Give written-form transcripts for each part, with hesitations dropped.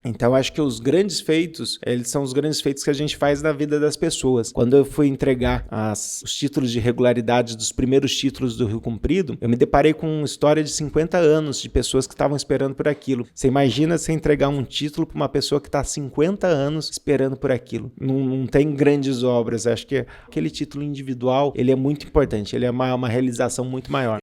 Então, acho que os grandes feitos, eles são os grandes feitos que a gente faz na vida das pessoas. Quando eu fui entregar os títulos de regularidade dos primeiros títulos do Rio Comprido, eu me deparei com uma história de 50 anos de pessoas que estavam esperando por aquilo. Você imagina você entregar um título para uma pessoa que está há 50 anos esperando por aquilo. Não tem grandes obras. Acho que aquele título individual, ele é muito importante. Ele é uma realização muito maior.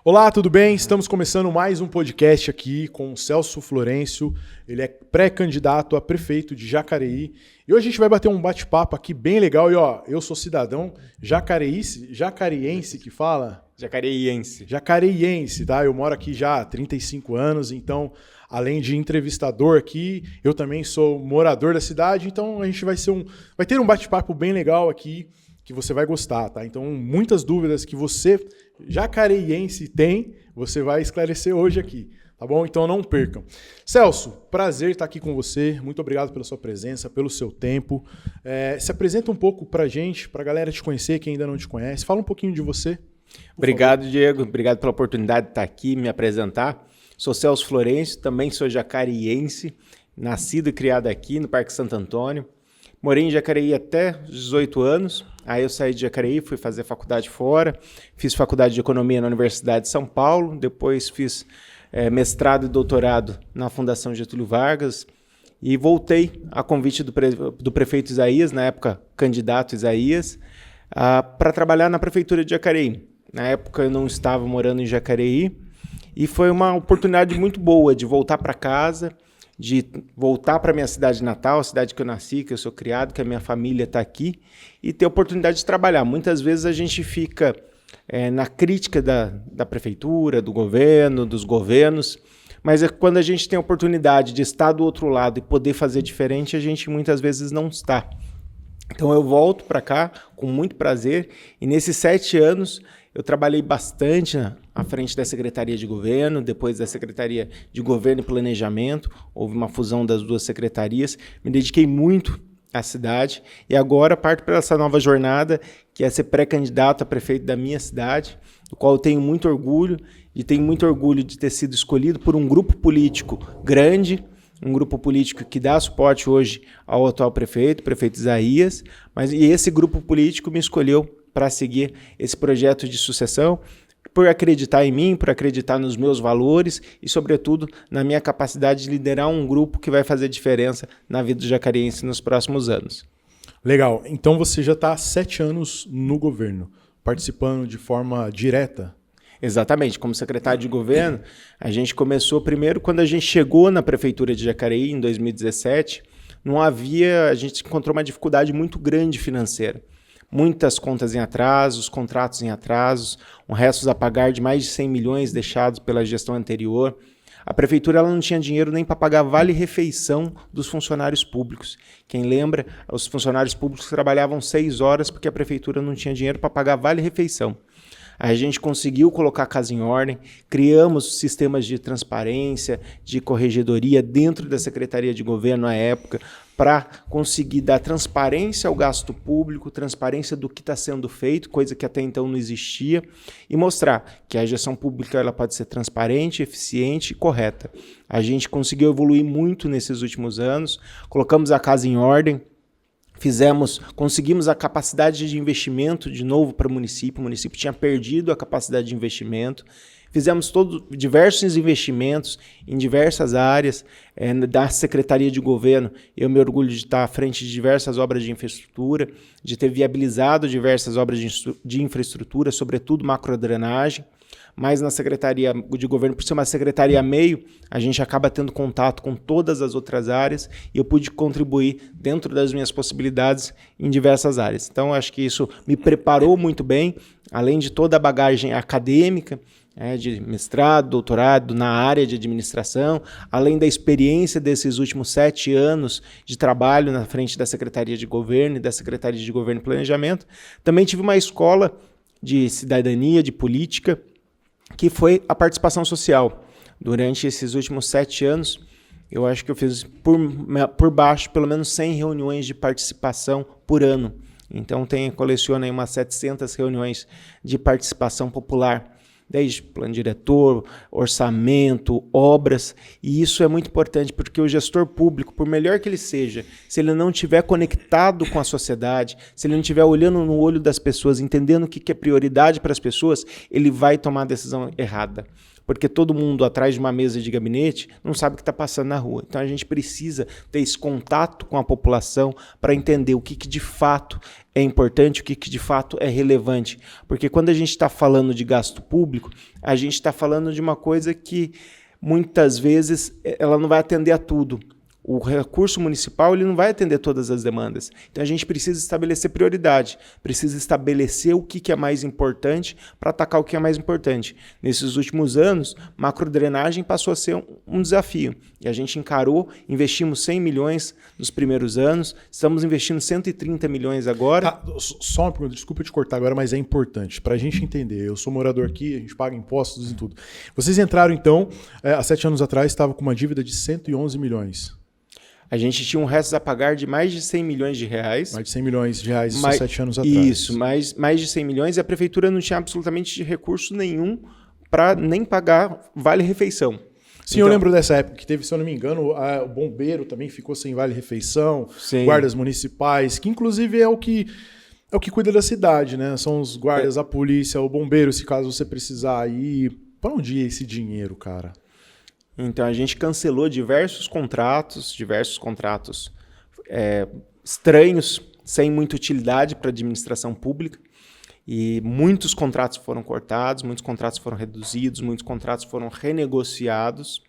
Olá, tudo bem? Estamos começando mais um podcast aqui com o Celso Florencio. Ele é pré-candidato a prefeito de Jacareí. E hoje a gente vai bater um bate-papo aqui bem legal. E eu sou cidadão jacareiense que fala? Jacareiense, tá? Eu moro aqui já há 35 anos, então, além de entrevistador aqui, eu também sou morador da cidade. Então a gente vai ter um bate-papo bem legal aqui que você vai gostar, tá? Então, muitas dúvidas que você, jacareiense, tem, você vai esclarecer hoje aqui, tá bom? Então, não percam. Celso, prazer estar aqui com você. Muito obrigado pela sua presença, pelo seu tempo. Se apresenta um pouco pra gente, pra galera te conhecer, quem ainda não te conhece. Fala um pouquinho de você. Obrigado, favor. Diego. Obrigado pela oportunidade de estar aqui, me apresentar. Sou Celso Florencio, também sou jacareiense, nascido e criado aqui no Parque Santo Antônio. Morei em Jacareí até 18 anos, aí eu saí de Jacareí, fui fazer faculdade fora, fiz faculdade de Economia na Universidade de São Paulo, depois fiz mestrado e doutorado na Fundação Getúlio Vargas e voltei a convite do prefeito Isaías, na época candidato Isaías, para trabalhar na Prefeitura de Jacareí. Na época eu não estava morando em Jacareí e foi uma oportunidade muito boa de voltar para casa, de voltar para a minha cidade natal, a cidade que eu nasci, que eu sou criado, que a minha família está aqui, e ter a oportunidade de trabalhar. Muitas vezes a gente fica na crítica da prefeitura, do governo, dos governos, mas quando a gente tem a oportunidade de estar do outro lado e poder fazer diferente, a gente muitas vezes não está. Então eu volto para cá com muito prazer, e nesses 7 anos eu trabalhei bastante à frente da Secretaria de Governo, depois da Secretaria de Governo e Planejamento, houve uma fusão das duas secretarias, me dediquei muito à cidade e agora parto para essa nova jornada, que é ser pré-candidato a prefeito da minha cidade, do qual eu tenho muito orgulho, e tenho muito orgulho de ter sido escolhido por um grupo político grande, um grupo político que dá suporte hoje ao atual prefeito, o prefeito Isaías, e esse grupo político me escolheu para seguir esse projeto de sucessão, por acreditar em mim, por acreditar nos meus valores e, sobretudo, na minha capacidade de liderar um grupo que vai fazer diferença na vida do jacareiense nos próximos anos. Legal. Então você já está há 7 anos no governo, participando de forma direta? Exatamente. Como secretário de governo, a gente começou primeiro quando a gente chegou na prefeitura de Jacareí, em 2017, a gente encontrou uma dificuldade muito grande financeira. Muitas contas em atrasos, contratos em atrasos, restos a pagar de mais de 100 milhões deixados pela gestão anterior. A prefeitura ela não tinha dinheiro nem para pagar vale-refeição dos funcionários públicos. Quem lembra, os funcionários públicos trabalhavam 6 horas porque a prefeitura não tinha dinheiro para pagar vale-refeição. A gente conseguiu colocar a casa em ordem, criamos sistemas de transparência, de corregedoria dentro da Secretaria de Governo à época, para conseguir dar transparência ao gasto público, transparência do que está sendo feito, coisa que até então não existia, e mostrar que a gestão pública ela pode ser transparente, eficiente e correta. A gente conseguiu evoluir muito nesses últimos anos, colocamos a casa em ordem, conseguimos a capacidade de investimento de novo para o município tinha perdido a capacidade de investimento, fizemos diversos investimentos em diversas áreas da Secretaria de Governo. Eu me orgulho de estar à frente de diversas obras de infraestrutura, de ter viabilizado diversas obras de infraestrutura, sobretudo macrodrenagem, mas na Secretaria de Governo, por ser uma secretaria meio, a gente acaba tendo contato com todas as outras áreas e eu pude contribuir dentro das minhas possibilidades em diversas áreas. Então, acho que isso me preparou muito bem, além de toda a bagagem acadêmica, de mestrado, doutorado na área de administração, além da experiência desses últimos 7 anos de trabalho na frente da Secretaria de Governo e da Secretaria de Governo e Planejamento. Também tive uma escola de cidadania, de política, que foi a participação social. Durante esses últimos 7 anos, eu acho que eu fiz por baixo pelo menos 100 reuniões de participação por ano. Então, coleciono aí umas 700 reuniões de participação popular. desde plano diretor, orçamento, obras, e isso é muito importante porque o gestor público, por melhor que ele seja, se ele não estiver conectado com a sociedade, se ele não estiver olhando no olho das pessoas, entendendo o que é prioridade para as pessoas, ele vai tomar a decisão errada. Porque todo mundo atrás de uma mesa de gabinete não sabe o que está passando na rua. Então a gente precisa ter esse contato com a população para entender o que de fato é importante, o que de fato é relevante. Porque quando a gente está falando de gasto público, a gente está falando de uma coisa que muitas vezes ela não vai atender a tudo. O recurso municipal ele não vai atender todas as demandas. Então a gente precisa estabelecer prioridade, precisa estabelecer o que é mais importante para atacar o que é mais importante. Nesses últimos anos, macrodrenagem passou a ser um desafio. E a gente encarou, investimos 100 milhões nos primeiros anos, estamos investindo 130 milhões agora. Só uma pergunta, desculpa te cortar agora, mas é importante para a gente entender. Eu sou morador aqui, a gente paga impostos e tudo. Vocês entraram então, há 7 anos atrás, estava com uma dívida de 111 milhões. A gente tinha um resto a pagar de mais de 100 milhões de reais. Mais de 100 milhões de reais, isso 7 anos atrás. Isso, mais de 100 milhões e a prefeitura não tinha absolutamente recurso nenhum para nem pagar vale-refeição. Sim, então, eu lembro dessa época que teve, se eu não me engano, o bombeiro também ficou sem vale-refeição, guardas municipais, que inclusive é o que cuida da cidade, né? São os guardas, a polícia, o bombeiro, se caso você precisar ir. Para onde ia esse dinheiro, cara? Então, a gente cancelou diversos contratos estranhos, sem muita utilidade para a administração pública. E muitos contratos foram cortados, muitos contratos foram reduzidos, muitos contratos foram renegociados.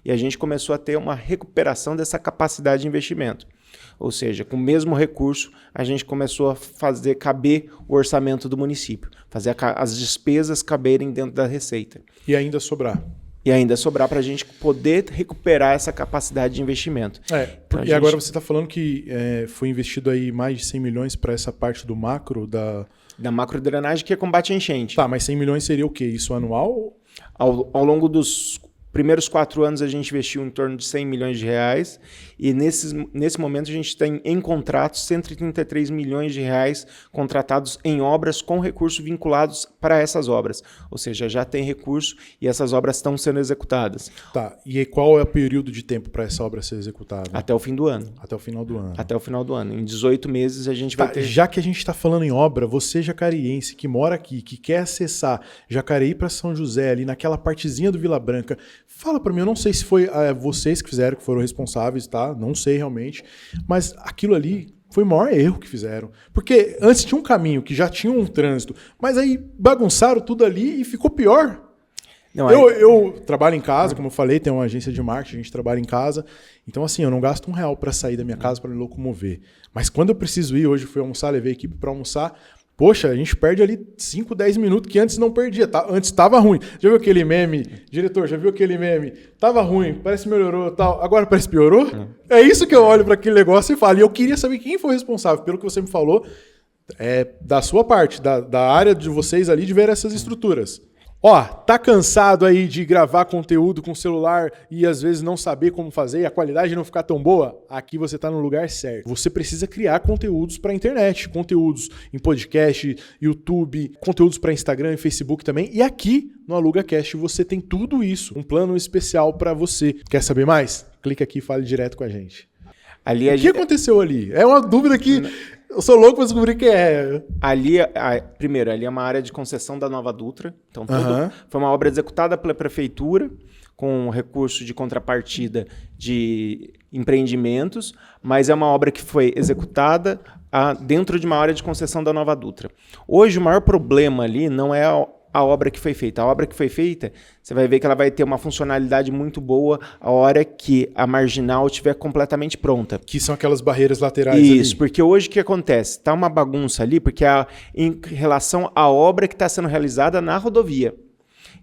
E a gente começou a ter uma recuperação dessa capacidade de investimento. Ou seja, com o mesmo recurso, a gente começou a fazer caber o orçamento do município, fazer as despesas caberem dentro da receita. E ainda sobrar. Para a gente poder recuperar essa capacidade de investimento. Então, e agora você está falando que foi investido aí mais de 100 milhões para essa parte do macro da macrodrenagem, que é combate à enchente. Tá, mas 100 milhões seria o quê? Isso anual? Ao longo dos primeiros 4 anos a gente investiu em torno de 100 milhões de reais e nesse momento a gente tem em contratos 133 milhões de reais contratados em obras com recursos vinculados para essas obras. Ou seja, já tem recurso e essas obras estão sendo executadas. Tá, e qual é o período de tempo para essa obra ser executada? Até o fim do ano. Até o final do ano. Até o final do ano. Em 18 meses a gente vai ter... Já que a gente está falando em obra, você jacariense que mora aqui, que quer acessar Jacareí para São José, ali naquela partezinha do Vila Branca, fala para mim, eu não sei se foi vocês que fizeram, que foram responsáveis, tá? Não sei realmente, mas aquilo ali foi o maior erro que fizeram. Porque antes tinha um caminho que já tinha um trânsito, mas aí bagunçaram tudo ali e ficou pior. Não, eu trabalho em casa, como eu falei, tenho uma agência de marketing, a gente trabalha em casa. Então, assim, eu não gasto R$1 para sair da minha casa para me locomover. Mas quando eu preciso ir, hoje fui almoçar, levei a equipe para almoçar. Poxa, a gente perde ali 5, 10 minutos que antes não perdia. Antes estava ruim. Já viu aquele meme? Diretor, já viu aquele meme? Tava ruim, parece que melhorou tal. Agora parece que piorou? É isso que eu olho para aquele negócio e falo. E eu queria saber quem foi responsável, pelo que você me falou, da sua parte, da área de vocês ali, de ver essas estruturas. Ó, tá cansado aí de gravar conteúdo com celular e às vezes não saber como fazer e a qualidade não ficar tão boa? Aqui você tá no lugar certo. Você precisa criar conteúdos para internet, conteúdos em podcast, YouTube, conteúdos para Instagram e Facebook também. E aqui no AlugaCast você tem tudo isso, um plano especial para você. Quer saber mais? Clica aqui e fale direto com a gente. O que aconteceu ali? É uma dúvida que... Eu sou louco para descobrir que é. Primeiro, ali é uma área de concessão da Nova Dutra. Então, foi uma obra executada pela prefeitura, com recurso de contrapartida de empreendimentos, mas é uma obra que foi executada dentro de uma área de concessão da Nova Dutra. Hoje, o maior problema ali não é a obra que foi feita. A obra que foi feita, você vai ver que ela vai ter uma funcionalidade muito boa a hora que a marginal estiver completamente pronta. Que são aquelas barreiras laterais Isso, ali. Porque hoje o que acontece? Está uma bagunça ali, porque em relação à obra que está sendo realizada na rodovia.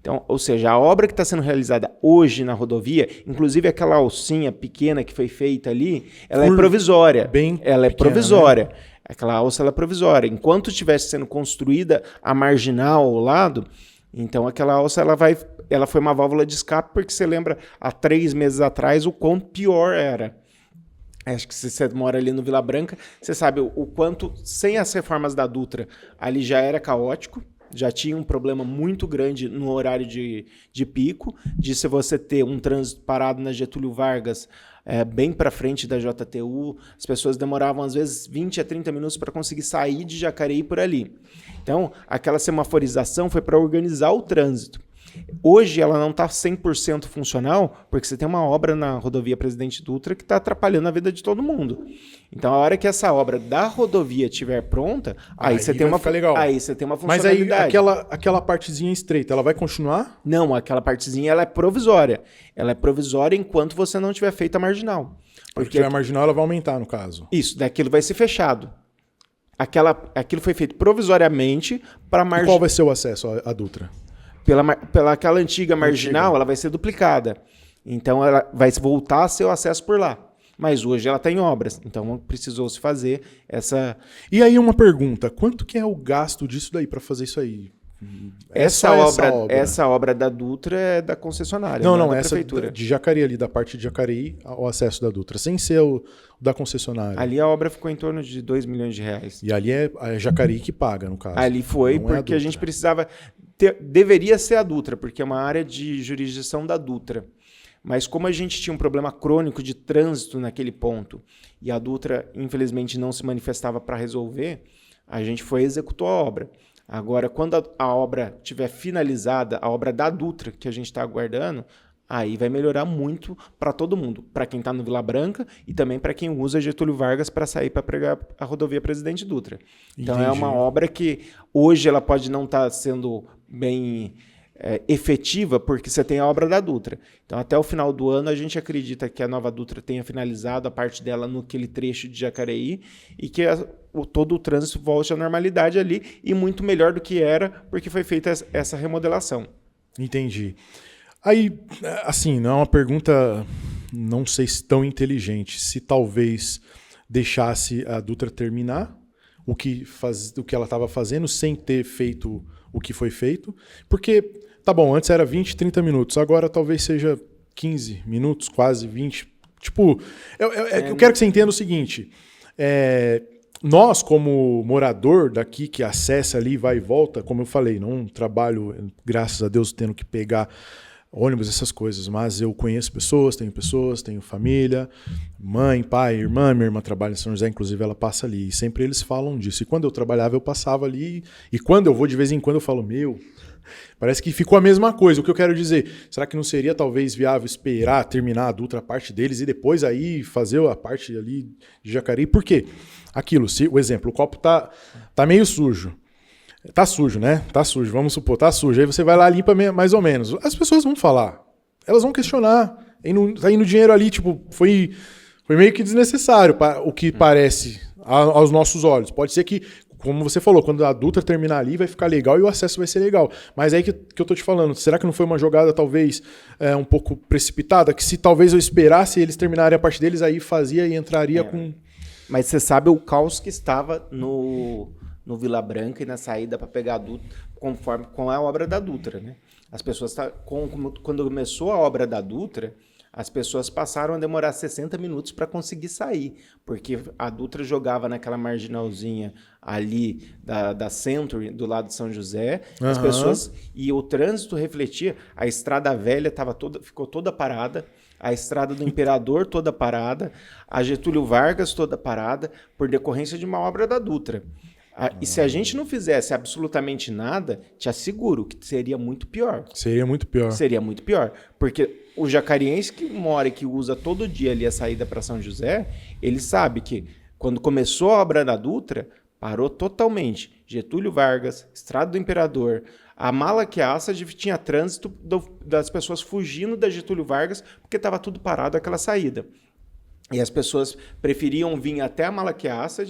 Então, ou seja, a obra que está sendo realizada hoje na rodovia, inclusive aquela alcinha pequena que foi feita ali, ela é provisória. Ela é provisória. Né? Aquela alça ela é provisória. Enquanto estivesse sendo construída a marginal ao lado, então aquela alça ela foi uma válvula de escape, porque você lembra, há 3 meses atrás, o quão pior era. Acho que se você mora ali no Vila Branca, você sabe o quanto, sem as reformas da Dutra, ali já era caótico. já tinha um problema muito grande no horário de pico, de se você ter um trânsito parado na Getúlio Vargas, bem para frente da JTU, as pessoas demoravam às vezes 20 a 30 minutos para conseguir sair de Jacareí por ali. Então, aquela semaforização foi para organizar o trânsito. Hoje ela não está 100% funcional, porque você tem uma obra na rodovia Presidente Dutra que está atrapalhando a vida de todo mundo. Então, a hora que essa obra da rodovia estiver pronta, aí você tem uma funcionalidade. Mas aí aquela partezinha estreita, ela vai continuar? Não, aquela partezinha ela é provisória. Ela é provisória enquanto você não tiver feito a marginal. Porque tiver a marginal, ela vai aumentar, no caso. Isso, daquilo vai ser fechado. Aquilo foi feito provisoriamente para marginal. Qual vai ser o acesso à Dutra? Pela aquela antiga marginal, ela vai ser duplicada. Então, ela vai voltar a ser o acesso por lá. Mas hoje ela está em obras. Então, precisou se fazer essa... E aí uma pergunta. Quanto que é o gasto disso daí para fazer isso aí? Essa obra da Dutra é da concessionária. Não, da essa prefeitura. De Jacareí ali, da parte de Jacareí, o acesso da Dutra, sem ser o da concessionária. Ali a obra ficou em torno de 2 milhões de reais. E ali é a Jacareí que paga, no caso. Ali foi, porque a gente precisava... Deveria ser a Dutra, porque é uma área de jurisdição da Dutra. Mas como a gente tinha um problema crônico de trânsito naquele ponto, e a Dutra, infelizmente, não se manifestava para resolver, a gente foi e executou a obra. Agora, quando a obra estiver finalizada, a obra da Dutra, que a gente está aguardando, aí vai melhorar muito para todo mundo. Para quem está no Vila Branca e também para quem usa Getúlio Vargas para sair para pegar a rodovia Presidente Dutra. Então, Entendi. É uma obra que hoje ela pode não estar sendo bem efetiva, porque você tem a obra da Dutra. Então, até o final do ano, a gente acredita que a nova Dutra tenha finalizado a parte dela naquele trecho de Jacareí e que todo o trânsito volte à normalidade ali e muito melhor do que era, porque foi feita essa remodelação. Entendi. Aí, assim, não é uma pergunta, não sei se tão inteligente, se talvez deixasse a Dutra terminar o que ela estava fazendo sem ter feito o que foi feito, porque, tá bom, antes era 20, 30 minutos, agora talvez seja 15 minutos, quase 20. Tipo, eu quero que você entenda o seguinte, nós, como morador daqui, que acessa ali, vai e volta, como eu falei, não trabalho, graças a Deus, tendo que pegar ônibus, essas coisas, mas eu conheço pessoas, tenho família, mãe, pai, irmã, minha irmã trabalha em São José, inclusive ela passa ali, e sempre eles falam disso, e quando eu trabalhava eu passava ali, e quando eu vou de vez em quando eu falo, parece que ficou a mesma coisa. O que eu quero dizer, será que não seria talvez viável esperar terminar a Dutra, a parte deles, e depois aí fazer a parte ali de Jacareí? Por quê? Aquilo, o exemplo, o copo tá meio sujo. Tá sujo, né? Tá sujo, vamos supor, tá sujo. Aí você vai lá, limpa mais ou menos. As pessoas vão falar, elas vão questionar. Tá indo dinheiro ali, tipo, foi meio que desnecessário, o que parece aos nossos olhos. Pode ser que, como você falou, quando a Dutra terminar ali, vai ficar legal e o acesso vai ser legal. Mas aí que eu tô te falando, será que não foi uma jogada talvez um pouco precipitada? Que se talvez eu esperasse eles terminarem a parte deles, aí fazia e entraria com... Mas você sabe o caos que estava no Vila Branca e na saída para pegar a Dutra, conforme com a obra da Dutra, né? As pessoas, quando começou a obra da Dutra, as pessoas passaram a demorar 60 minutos para conseguir sair, porque a Dutra jogava naquela marginalzinha ali da Century, do lado de São José, as pessoas, e o trânsito refletia, a Estrada Velha ficou toda parada, a Estrada do Imperador toda parada, a Getúlio Vargas toda parada, por decorrência de uma obra da Dutra. E se a gente não fizesse absolutamente nada, te asseguro que seria muito pior. Seria muito pior. Seria muito pior. Porque o jacariense que mora e que usa todo dia ali a saída para São José, ele sabe que quando começou a obra da Dutra, parou totalmente. Getúlio Vargas, Estrada do Imperador, a Malaquiaça tinha trânsito das pessoas fugindo da Getúlio Vargas porque estava tudo parado aquela saída. E as pessoas preferiam vir até a Malaquiaça,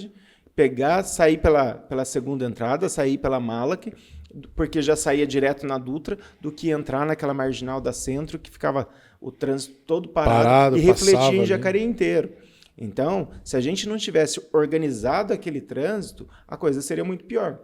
sair pela segunda entrada, sair pela Malac, porque já saía direto na Dutra, do que entrar naquela marginal da Centro, que ficava o trânsito todo parado e refletia em Jacareí inteiro. Então, se a gente não tivesse organizado aquele trânsito, a coisa seria muito pior.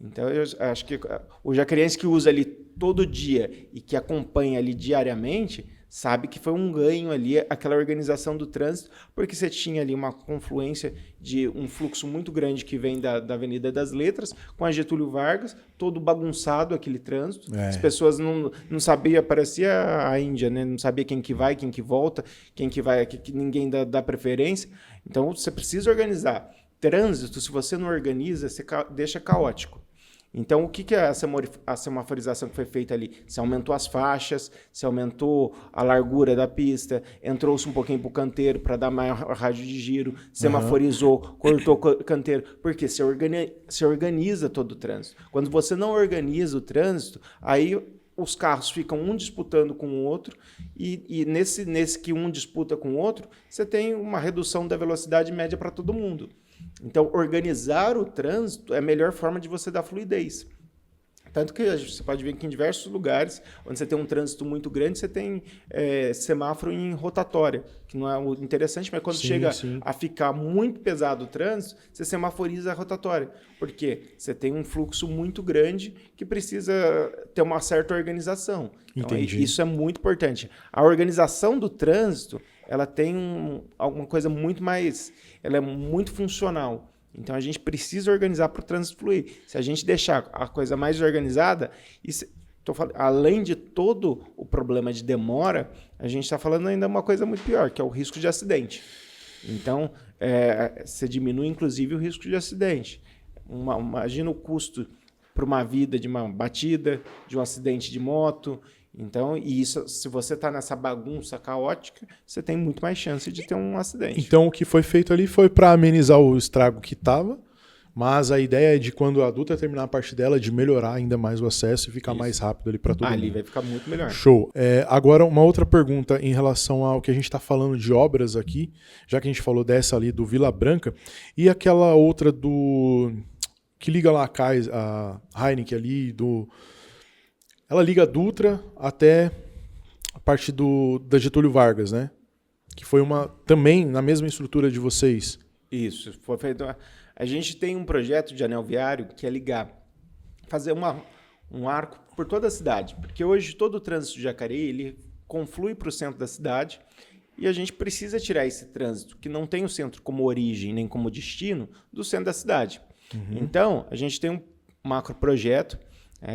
Então, eu acho que o jacariense que usa ali todo dia e que acompanha ali diariamente sabe que foi um ganho ali aquela organização do trânsito, porque você tinha ali uma confluência de um fluxo muito grande que vem da Avenida das Letras com a Getúlio Vargas, todo bagunçado aquele trânsito. As pessoas não sabiam, parecia a Índia, né? Não sabia quem que vai, quem que volta, quem que vai, que ninguém dá preferência. Então, você precisa organizar. Trânsito, se você não organiza, você deixa caótico. Então, o que é a semaforização que foi feita ali? Se aumentou as faixas, se aumentou a largura da pista, entrou-se um pouquinho para o canteiro para dar maior rádio de giro, semaforizou, cortou o canteiro. Porque você organiza todo o trânsito. Quando você não organiza o trânsito, aí os carros ficam um disputando com o outro e nesse que um disputa com o outro, você tem uma redução da velocidade média para todo mundo. Então, organizar o trânsito é a melhor forma de você dar fluidez. Tanto que você pode ver que em diversos lugares, onde você tem um trânsito muito grande, você tem semáforo em rotatória, que não é interessante, mas quando chega a ficar muito pesado o trânsito, você semaforiza a rotatória, porque você tem um fluxo muito grande que precisa ter uma certa organização. Então, isso é muito importante. A organização do trânsito, ela tem alguma coisa muito mais... Ela é muito funcional. Então, a gente precisa organizar para o trânsito fluir. Se a gente deixar a coisa mais organizada, além de todo o problema de demora, a gente está falando ainda uma coisa muito pior, que é o risco de acidente. Então, você diminui, inclusive, o risco de acidente. Imagina o custo para uma vida de uma batida, de um acidente de moto. Então, isso, se você está nessa bagunça caótica, você tem muito mais chance de ter um acidente. Então, o que foi feito ali foi para amenizar o estrago que estava, mas a ideia é de quando a Dutra terminar a parte dela, de melhorar ainda mais o acesso e ficar mais rápido ali para todo mundo. Ali vai ficar muito melhor. Show. Agora, uma outra pergunta em relação ao que a gente está falando de obras aqui, já que a gente falou dessa ali do Vila Branca, e aquela outra que liga lá a Heineken ali, ela liga a Dutra até a parte da Getúlio Vargas, né? Que foi também na mesma estrutura de vocês. Isso, foi feito. A gente tem um projeto de anel viário que é fazer um arco por toda a cidade, porque hoje todo o trânsito de Jacareí ele conflui para o centro da cidade e a gente precisa tirar esse trânsito que não tem o centro como origem nem como destino do centro da cidade. Então, a gente tem um macro projeto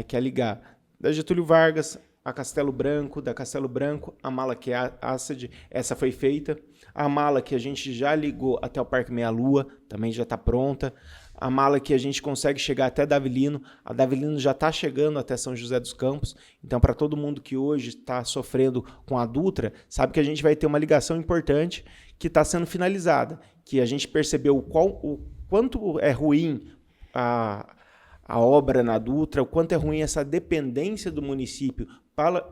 que é ligar da Getúlio Vargas a Castelo Branco, da Castelo Branco a mala que é Ácide, essa foi feita. A mala que a gente já ligou até o Parque Meia Lua, também já está pronta. A mala que a gente consegue chegar até Davilino, a Davilino já está chegando até São José dos Campos. Então, para todo mundo que hoje está sofrendo com a Dutra, sabe que a gente vai ter uma ligação importante que está sendo finalizada, que a gente percebeu o quanto é ruim a obra na Dutra, o quanto é ruim essa dependência do município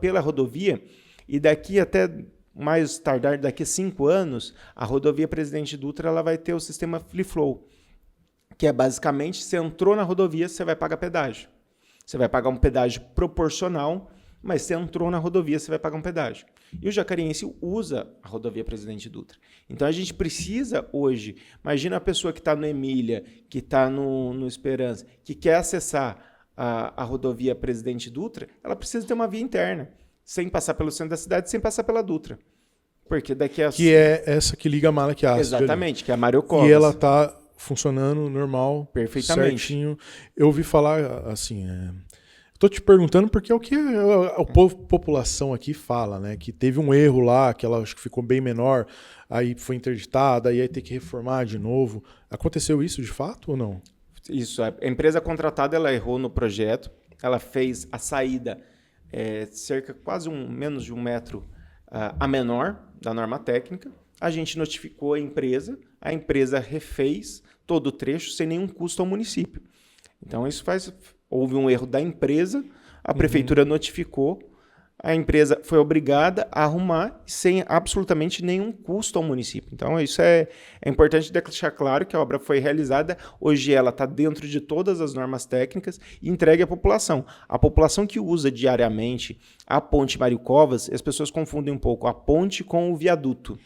pela rodovia, e daqui até mais tardar, daqui a 5 anos, a rodovia Presidente Dutra ela vai ter o sistema Free Flow, que é basicamente, você entrou na rodovia, você vai pagar pedágio. Você vai pagar um pedágio proporcional, mas você entrou na rodovia, você vai pagar um pedágio. E o jacareense usa a rodovia Presidente Dutra. Então, a gente precisa hoje... Imagina a pessoa que está no Emília, que está no Esperança, que quer acessar a rodovia Presidente Dutra, ela precisa ter uma via interna, sem passar pelo centro da cidade, sem passar pela Dutra. Porque daqui a... Que é essa que liga a mala que é Ácide. Exatamente, ali. Que é a Mário Covas. E ela está funcionando normal, perfeitamente. Certinho. Eu ouvi falar, assim... Estou te perguntando porque é o que a população aqui fala, né? Que teve um erro lá, que ela acho que ficou bem menor, aí foi interditada, aí ter que reformar de novo. Aconteceu isso de fato ou não? Isso. A empresa contratada ela errou no projeto, ela fez a saída quase menos de 1 metro a menor da norma técnica. A gente notificou a empresa refez todo o trecho sem nenhum custo ao município. Então, houve um erro da empresa, a prefeitura notificou, a empresa foi obrigada a arrumar sem absolutamente nenhum custo ao município. Então, isso é importante deixar claro que a obra foi realizada, hoje ela está dentro de todas as normas técnicas e entregue à população. A população que usa diariamente a ponte Mário Covas, as pessoas confundem um pouco a ponte com o viaduto.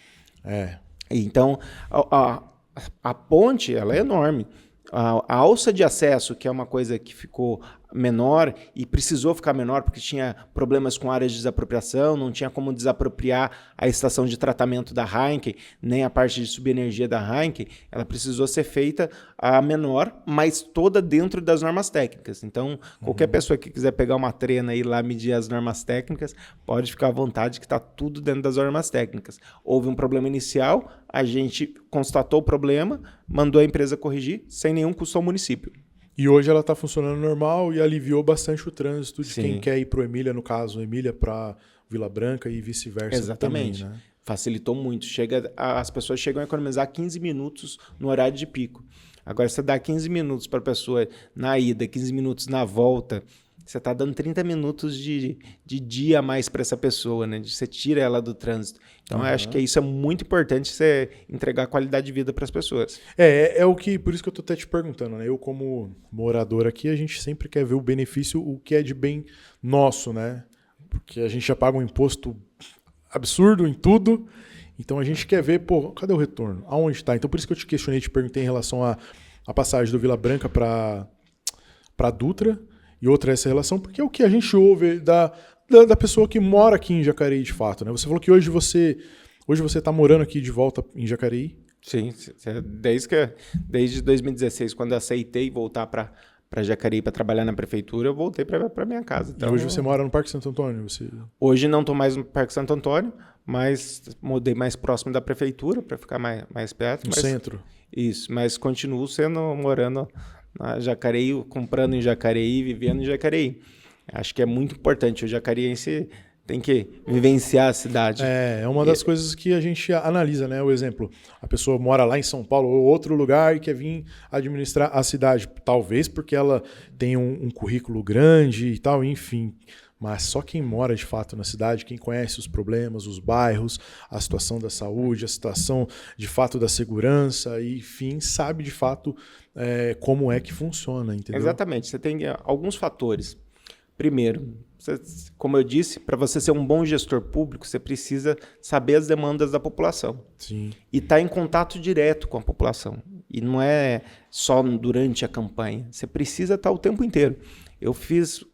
Então, a ponte ela é enorme. A alça de acesso, que é uma coisa que ficou menor e precisou ficar menor porque tinha problemas com áreas de desapropriação, não tinha como desapropriar a estação de tratamento da Heineken, nem a parte de subenergia da Heineken, ela precisou ser feita a menor, mas toda dentro das normas técnicas. Então, qualquer pessoa que quiser pegar uma trena e ir lá medir as normas técnicas, pode ficar à vontade que está tudo dentro das normas técnicas. Houve um problema inicial, a gente constatou o problema, mandou a empresa corrigir sem nenhum custo ao município. E hoje ela está funcionando normal e aliviou bastante o trânsito de Sim. quem quer ir para o Emília, no caso, Emília para Vila Branca e vice-versa. Exatamente. Também, né? Facilitou muito. As pessoas chegam a economizar 15 minutos no horário de pico. Agora, você dá 15 minutos para a pessoa na ida, 15 minutos na volta, você está dando 30 minutos de dia a mais para essa pessoa, né? Você tira ela do trânsito. Então, eu acho que isso é muito importante, você entregar qualidade de vida para as pessoas. É o que, por isso que eu estou até te perguntando, né? Eu, como morador aqui, a gente sempre quer ver o benefício, o que é de bem nosso, né? Porque a gente já paga um imposto absurdo em tudo, então a gente quer ver, pô, cadê o retorno? Aonde está? Então, por isso que eu te questionei, te perguntei em relação à passagem do Vila Branca para Dutra, e outra é essa relação, porque é o que a gente ouve da pessoa que mora aqui em Jacareí, de fato, né? Você falou que hoje você está morando aqui de volta em Jacareí? Sim, desde 2016, quando eu aceitei voltar para Jacareí para trabalhar na prefeitura, eu voltei para minha casa. Então, e hoje você mora no Parque Santo Antônio? Hoje não estou mais no Parque Santo Antônio, mas mudei mais próximo da prefeitura para ficar mais perto. No centro? Isso, mas continuo morando na Jacareí, comprando em Jacareí, vivendo em Jacareí. Acho que é muito importante. O jacareense tem que vivenciar a cidade. É uma das coisas que a gente analisa, né? O exemplo, a pessoa mora lá em São Paulo ou outro lugar e quer vir administrar a cidade. Talvez porque ela tem um currículo grande e tal, enfim. Mas só quem mora de fato na cidade, quem conhece os problemas, os bairros, a situação da saúde, a situação de fato da segurança, e, enfim, sabe de fato como é que funciona, entendeu? Exatamente. Você tem alguns fatores. Primeiro, como eu disse, para você ser um bom gestor público, você precisa saber as demandas da população. Sim. E estar em contato direto com a população. E não é só durante a campanha. Você precisa estar o tempo inteiro. Eu fiz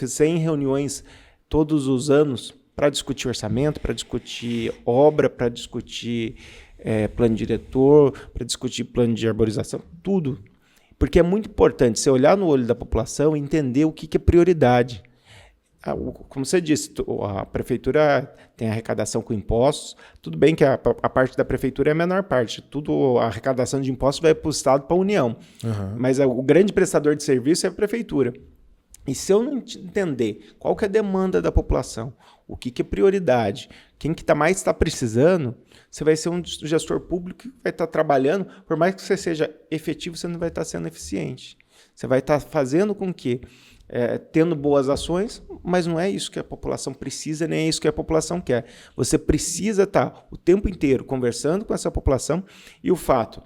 100 reuniões todos os anos para discutir orçamento, para discutir obra, para discutir plano diretor, para discutir plano de arborização, tudo. Porque é muito importante você olhar no olho da população e entender o que é prioridade. Como você disse, a prefeitura tem arrecadação com impostos. Tudo bem que a parte da prefeitura é a menor parte. A arrecadação de impostos vai para o Estado, para a União. Uhum. Mas o grande prestador de serviço é a prefeitura. E se eu não entender qual que é a demanda da população, o que é prioridade, quem que mais está precisando, você vai ser um gestor público que vai estar trabalhando, por mais que você seja efetivo, você não vai estar sendo eficiente. Você vai estar fazendo com que, tendo boas ações, mas não é isso que a população precisa, nem é isso que a população quer. Você precisa estar o tempo inteiro conversando com essa população, e o fato,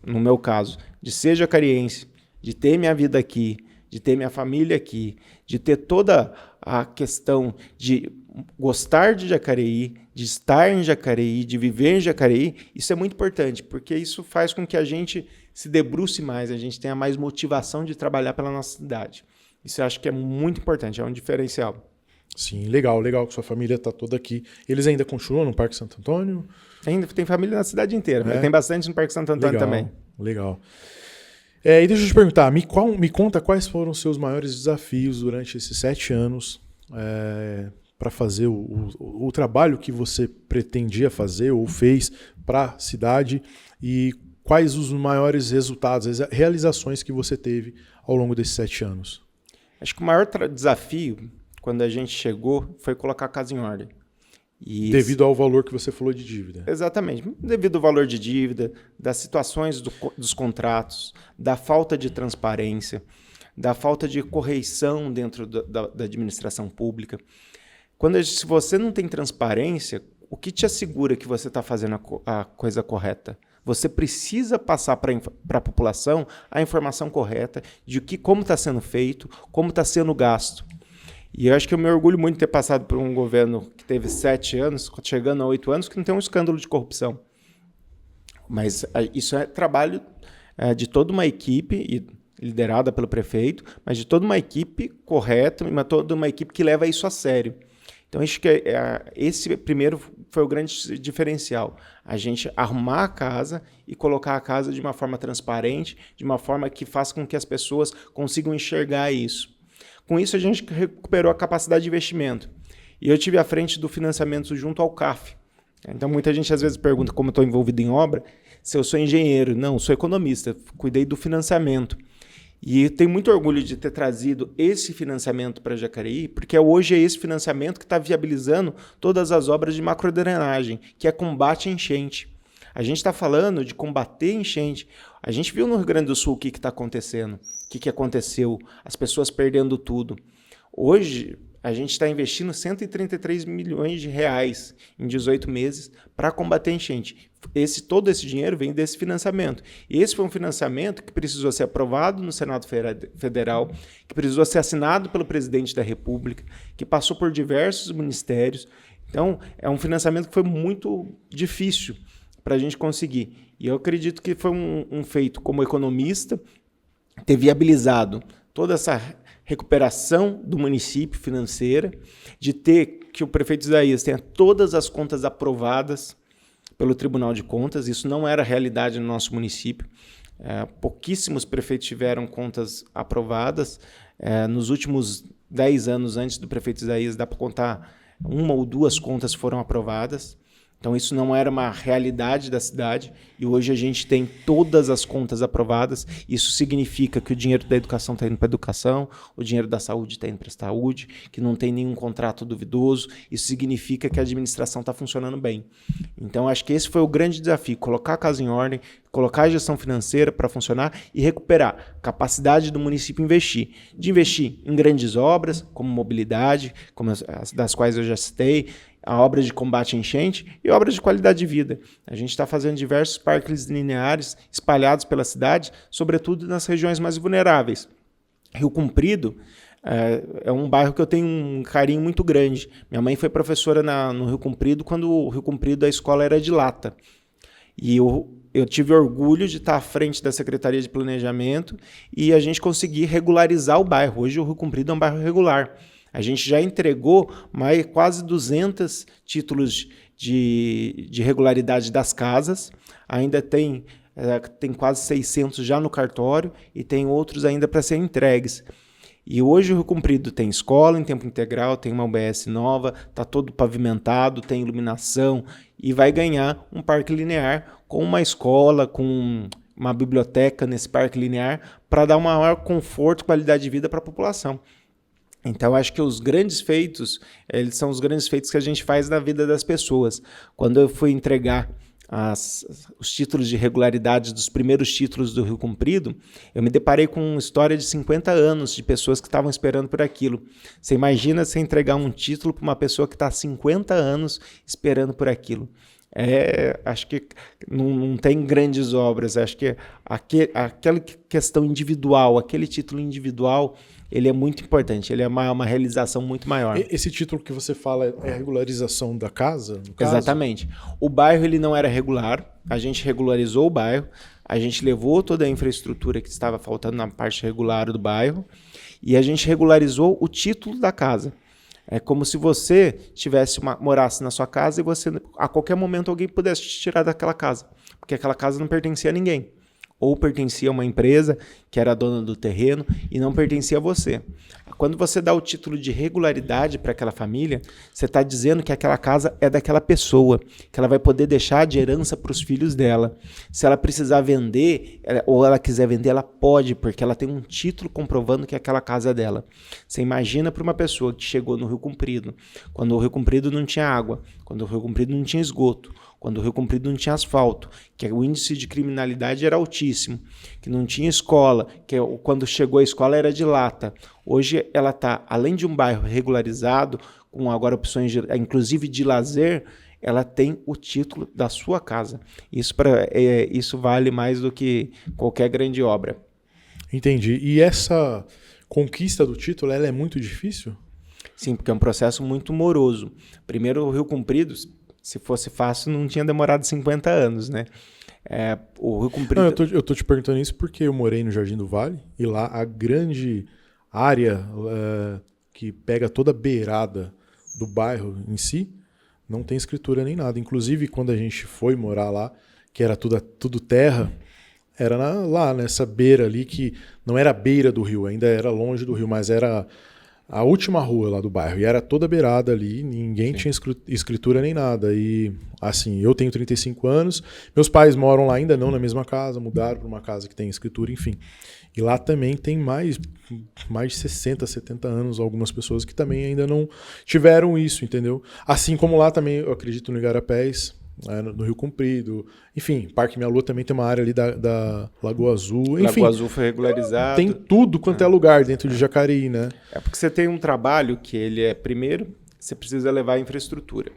no meu caso, de ser jacariense, de ter minha vida aqui, de ter minha família aqui, de ter toda a questão de gostar de Jacareí, de estar em Jacareí, de viver em Jacareí, isso é muito importante, porque isso faz com que a gente se debruce mais, a gente tenha mais motivação de trabalhar pela nossa cidade. Isso eu acho que é muito importante, é um diferencial. Sim, legal que sua família está toda aqui. Eles ainda continuam no Parque Santo Antônio? Ainda tem família na cidade inteira, mas tem bastante no Parque Santo Antônio também. Legal. E deixa eu te perguntar, me conta quais foram os seus maiores desafios durante esses 7 anos para fazer o trabalho que você pretendia fazer ou fez para a cidade, e quais os maiores resultados, as realizações que você teve ao longo desses 7 anos? Acho que o maior desafio, quando a gente chegou, foi colocar a casa em ordem. Devido ao valor que você falou de dívida. Exatamente. Devido ao valor de dívida, das situações dos contratos, da falta de transparência, da falta de correição dentro da administração pública. Se você não tem transparência, o que te assegura que você está fazendo a coisa correta? Você precisa passar para a população a informação correta de como está sendo feito, como está sendo gasto. E eu acho que eu me orgulho muito de ter passado por um governo que teve 7 anos, chegando a 8 anos, que não tem um escândalo de corrupção. Mas isso é trabalho de toda uma equipe, e liderada pelo prefeito, mas de toda uma equipe correta, toda uma equipe que leva isso a sério. Então, acho que esse primeiro foi o grande diferencial. A gente arrumar a casa e colocar a casa de uma forma transparente, de uma forma que faça com que as pessoas consigam enxergar isso. Com isso, a gente recuperou a capacidade de investimento. E eu tive à frente do financiamento junto ao CAF. Então, muita gente às vezes pergunta como eu estou envolvido em obra, se eu sou engenheiro. Não, sou economista, cuidei do financiamento. E tenho muito orgulho de ter trazido esse financiamento para Jacareí, porque hoje é esse financiamento que está viabilizando todas as obras de macrodrenagem, que é combate à enchente. A gente está falando de combater enchente. A gente viu no Rio Grande do Sul o que está acontecendo, o que aconteceu, as pessoas perdendo tudo. Hoje, a gente está investindo 133 milhões de reais em 18 meses para combater a enchente. Todo esse dinheiro vem desse financiamento. E esse foi um financiamento que precisou ser aprovado no Senado Federal, que precisou ser assinado pelo presidente da República, que passou por diversos ministérios. Então, é um financiamento que foi muito difícil para a gente conseguir. E eu acredito que foi um feito como economista, ter viabilizado toda essa recuperação do município financeira, de ter que o prefeito Isaías tenha todas as contas aprovadas pelo Tribunal de Contas. Isso não era realidade no nosso município. Pouquíssimos prefeitos tiveram contas aprovadas. Nos últimos 10 anos, antes do prefeito Isaías, dá para contar 1 ou 2 contas foram aprovadas. Então, isso não era uma realidade da cidade e hoje a gente tem todas as contas aprovadas. Isso significa que o dinheiro da educação está indo para a educação, o dinheiro da saúde está indo para a saúde, que não tem nenhum contrato duvidoso. Isso significa que a administração está funcionando bem. Então, acho que esse foi o grande desafio, colocar a casa em ordem, colocar a gestão financeira para funcionar e recuperar a capacidade do município investir. De investir em grandes obras, como mobilidade, como as das quais eu já citei, a obra de combate à enchente e obras de qualidade de vida. A gente está fazendo diversos parques lineares espalhados pela cidade, sobretudo nas regiões mais vulneráveis. Rio Comprido é um bairro que eu tenho um carinho muito grande. Minha mãe foi professora no Rio Comprido, quando o Rio Comprido, a escola era de lata. E eu tive orgulho de estar à frente da Secretaria de Planejamento e a gente conseguir regularizar o bairro. Hoje o Rio Comprido é um bairro regular. A gente já entregou quase 200 títulos de regularidade das casas, ainda tem quase 600 já no cartório e tem outros ainda para serem entregues. E hoje o Rio Comprido tem escola em tempo integral, tem uma UBS nova, está todo pavimentado, tem iluminação e vai ganhar um parque linear com uma escola, com uma biblioteca nesse parque linear para dar um maior conforto e qualidade de vida para a população. Então, acho que os grandes feitos, eles são os grandes feitos que a gente faz na vida das pessoas. Quando eu fui entregar os títulos de regularidade dos primeiros títulos do Rio Comprido, eu me deparei com uma história de 50 anos de pessoas que estavam esperando por aquilo. Você imagina você entregar um título para uma pessoa que está há 50 anos esperando por aquilo. Acho que não tem grandes obras. Acho que aquela questão individual, aquele título individual, ele é muito importante, ele é uma realização muito maior. Esse título que você fala é a regularização da casa, no caso? Exatamente. O bairro ele não era regular, a gente regularizou o bairro, a gente levou toda a infraestrutura que estava faltando na parte regular do bairro e a gente regularizou o título da casa. É como se você morasse na sua casa e você, a qualquer momento, alguém pudesse te tirar daquela casa, porque aquela casa não pertencia a ninguém. Ou pertencia a uma empresa que era dona do terreno e não pertencia a você. Quando você dá o título de regularidade para aquela família, você está dizendo que aquela casa é daquela pessoa, que ela vai poder deixar de herança para os filhos dela. Se ela precisar vender, ou ela quiser vender, ela pode, porque ela tem um título comprovando que aquela casa é dela. Você imagina para uma pessoa que chegou no Rio Comprido, quando o Rio Comprido não tinha água, quando o Rio Comprido não tinha esgoto, quando o Rio Comprido não tinha asfalto, que o índice de criminalidade era altíssimo, que não tinha escola, que quando chegou a escola era de lata. Hoje ela está, além de um bairro regularizado, com agora opções inclusive de lazer, ela tem o título da sua casa. Isso vale mais do que qualquer grande obra. Entendi. E essa conquista do título, ela é muito difícil? Sim, porque é um processo muito moroso. Primeiro, o Rio Comprido, se fosse fácil, não tinha demorado 50 anos, né? O Rio Comprido... Não, eu tô te perguntando isso porque eu morei no Jardim do Vale e lá a grande área que pega toda a beirada do bairro em si não tem escritura nem nada. Inclusive, quando a gente foi morar lá, que era tudo terra, era lá nessa beira ali, que não era a beira do rio, ainda era longe do rio, mas era a última rua lá do bairro. E era toda beirada ali, ninguém tinha escritura nem nada. E assim, eu tenho 35 anos, meus pais moram lá ainda não na mesma casa, mudaram para uma casa que tem escritura, enfim. E lá também tem mais de 60, 70 anos, algumas pessoas que também ainda não tiveram isso, entendeu? Assim como lá também, eu acredito no Igarapés, no Rio Comprido, enfim, Parque Minha Lua também tem uma área ali da Lagoa Azul, enfim. Lagoa Azul foi regularizado. Tem tudo quanto é lugar dentro de Jacareí, né? É porque você tem um trabalho que primeiro, você precisa levar a infraestrutura.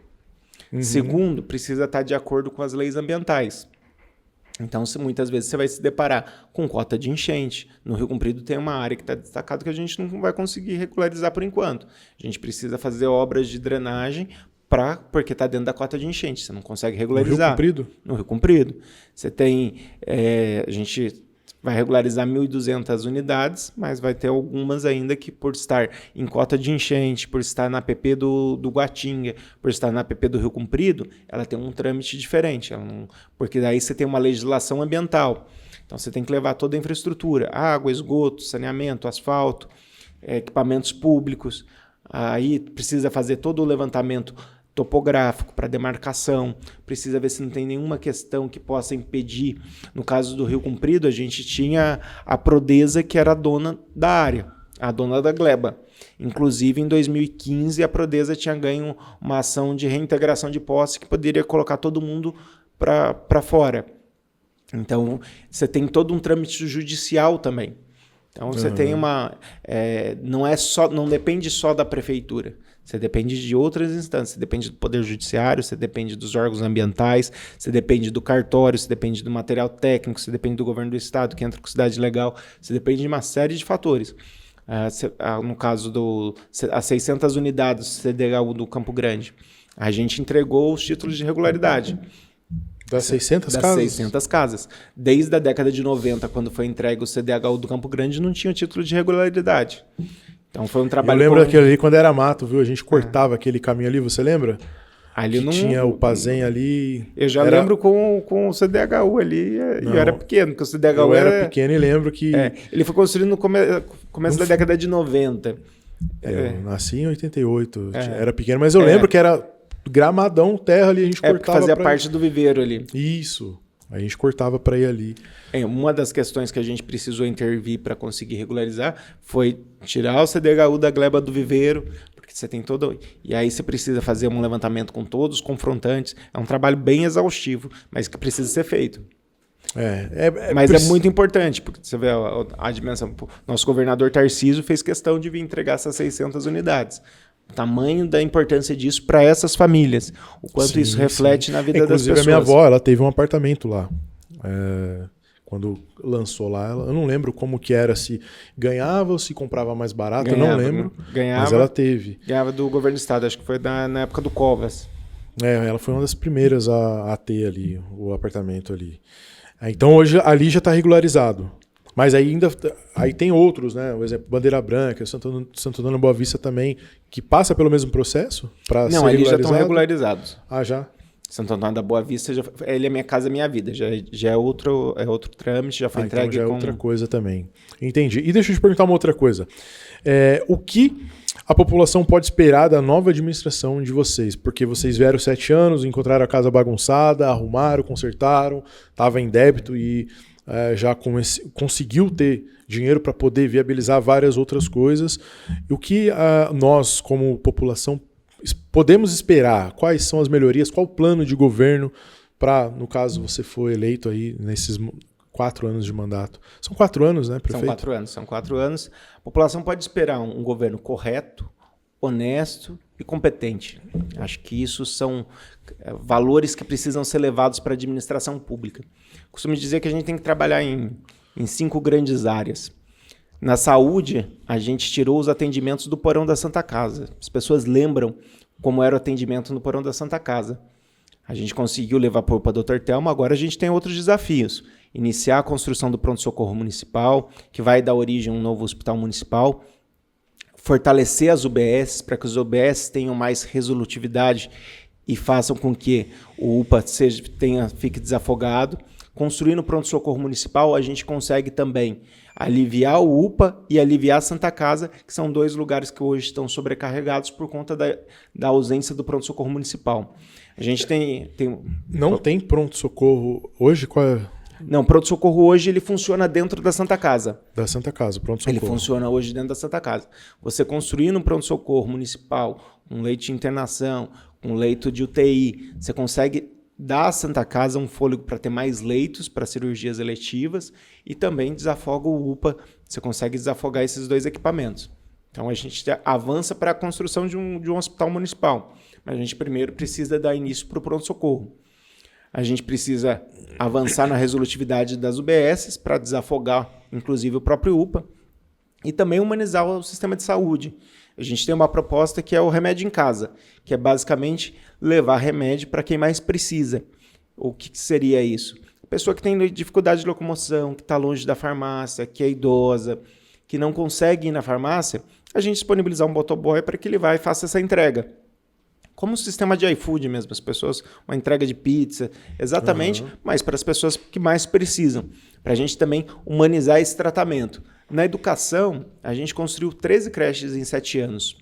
Segundo, precisa estar de acordo com as leis ambientais. Então, muitas vezes você vai se deparar com cota de enchente. No Rio Comprido tem uma área que está destacada que a gente não vai conseguir regularizar por enquanto. A gente precisa fazer obras de drenagem porque está dentro da cota de enchente. Você não consegue regularizar. No Rio Comprido? No Rio Comprido. Você tem... a gente vai regularizar 1.200 unidades, mas vai ter algumas ainda que, por estar em cota de enchente, por estar na APP do Guatinga, por estar na APP do Rio Comprido, ela tem um trâmite diferente. Porque daí você tem uma legislação ambiental. Então você tem que levar toda a infraestrutura, água, esgoto, saneamento, asfalto, equipamentos públicos. Aí precisa fazer todo o levantamento topográfico para demarcação, precisa ver se não tem nenhuma questão que possa impedir. No caso do Rio Comprido, a gente tinha a Prodesa, que era a dona da área, a dona da gleba. Inclusive, em 2015, a Prodesa tinha ganho uma ação de reintegração de posse que poderia colocar todo mundo para fora. Então, você tem todo um trâmite judicial também. Então, você tem não depende só da prefeitura. Você depende de outras instâncias, você depende do Poder Judiciário, você depende dos órgãos ambientais, você depende do cartório, você depende do material técnico, você depende do governo do estado, que entra com cidade legal, você depende de uma série de fatores. No caso as 600 unidades do CDHU do Campo Grande, a gente entregou os títulos de regularidade. Das 600 casas? Das 600 casas. Desde a década de 90, quando foi entregue o CDHU do Campo Grande, não tinha título de regularidade. Então foi um trabalho... Eu lembro daquele ali quando era mato, viu? A gente cortava aquele caminho ali, você lembra? Ali que tinha o Pazem ali... Eu já lembro com o CDHU ali, e eu era pequeno, porque o CDHU eu era pequeno e lembro que... ele foi construído no começo da década de 90. Eu nasci em 88, era pequeno, mas eu lembro que era gramadão, terra ali, a gente cortava... Fazia parte do viveiro ali. Isso, a gente cortava para ir ali. Uma das questões que a gente precisou intervir para conseguir regularizar foi tirar o CDHU da gleba do viveiro, porque você tem todo... E aí você precisa fazer um levantamento com todos os confrontantes. É um trabalho bem exaustivo, mas que precisa ser feito. Mas é muito importante, porque você vê a dimensão. Nosso governador Tarcísio fez questão de vir entregar essas 600 unidades. O tamanho da importância disso para essas famílias. O quanto isso reflete na vida das pessoas. Inclusive a minha avó, ela teve um apartamento lá. Quando lançou lá, eu não lembro como que era, se ganhava ou se comprava mais barato, eu não lembro. Ganhava, mas ela teve. Ganhava do governo do estado, acho que foi na época do Covas. Ela foi uma das primeiras a ter ali, o apartamento ali. Então hoje ali já está regularizado. Mas aí tem outros, né? Por exemplo, Bandeira Branca, Santo Antônio Boa Vista também, que passa pelo mesmo processo para ser regularizado? Não, ali já estão regularizados. Ah, já? Santo Antônio da Boa Vista, ele é Minha Casa Minha Vida, já é outro trâmite, já foi entregue. Então já é outra coisa também. Entendi. E deixa eu te perguntar uma outra coisa. O que a população pode esperar da nova administração de vocês? Porque vocês vieram 7 anos, encontraram a casa bagunçada, arrumaram, consertaram, estava em débito e já conseguiu ter dinheiro para poder viabilizar várias outras coisas. E o que nós, como população, podemos esperar? Quais são as melhorias? Qual o plano de governo para, no caso, você for eleito aí nesses 4 anos de mandato? São 4 anos, né, prefeito? São 4 anos. A população pode esperar um governo correto, honesto e competente. Acho que isso são valores que precisam ser levados para a administração pública. Costumo dizer que a gente tem que trabalhar em 5 grandes áreas. Na saúde, a gente tirou os atendimentos do porão da Santa Casa. As pessoas lembram como era o atendimento no porão da Santa Casa. A gente conseguiu levar para a UPA Dr. Telmo, agora a gente tem outros desafios. Iniciar a construção do pronto-socorro municipal, que vai dar origem a um novo hospital municipal, fortalecer as UBS para que os UBS tenham mais resolutividade e façam com que o UPA fique desafogado. Construindo o pronto-socorro municipal, a gente consegue também aliviar o UPA e aliviar a Santa Casa, que são 2 lugares que hoje estão sobrecarregados por conta da ausência do pronto-socorro municipal. A gente Não tem pronto-socorro hoje? Qual é? Não, o pronto-socorro hoje ele funciona dentro da Santa Casa. Da Santa Casa, pronto-socorro. Ele funciona hoje dentro da Santa Casa. Você construindo um pronto-socorro municipal, um leito de internação, um leito de UTI, você consegue dar à Santa Casa um fôlego para ter mais leitos para cirurgias eletivas e também desafoga o UPA, você consegue desafogar esses 2 equipamentos. Então a gente avança para a construção de um hospital municipal, mas a gente primeiro precisa dar início para o pronto-socorro. A gente precisa avançar na resolutividade das UBSs para desafogar, inclusive, o próprio UPA e também humanizar o sistema de saúde. A gente tem uma proposta que é o remédio em casa, que é basicamente levar remédio para quem mais precisa. O que seria isso? A pessoa que tem dificuldade de locomoção, que está longe da farmácia, que é idosa, que não consegue ir na farmácia, a gente disponibilizar um motoboy para que ele vá e faça essa entrega. Como o sistema de iFood mesmo, as pessoas, uma entrega de pizza, exatamente, mas para as pessoas que mais precisam, para a gente também humanizar esse tratamento. Na educação, a gente construiu 13 creches em 7 anos.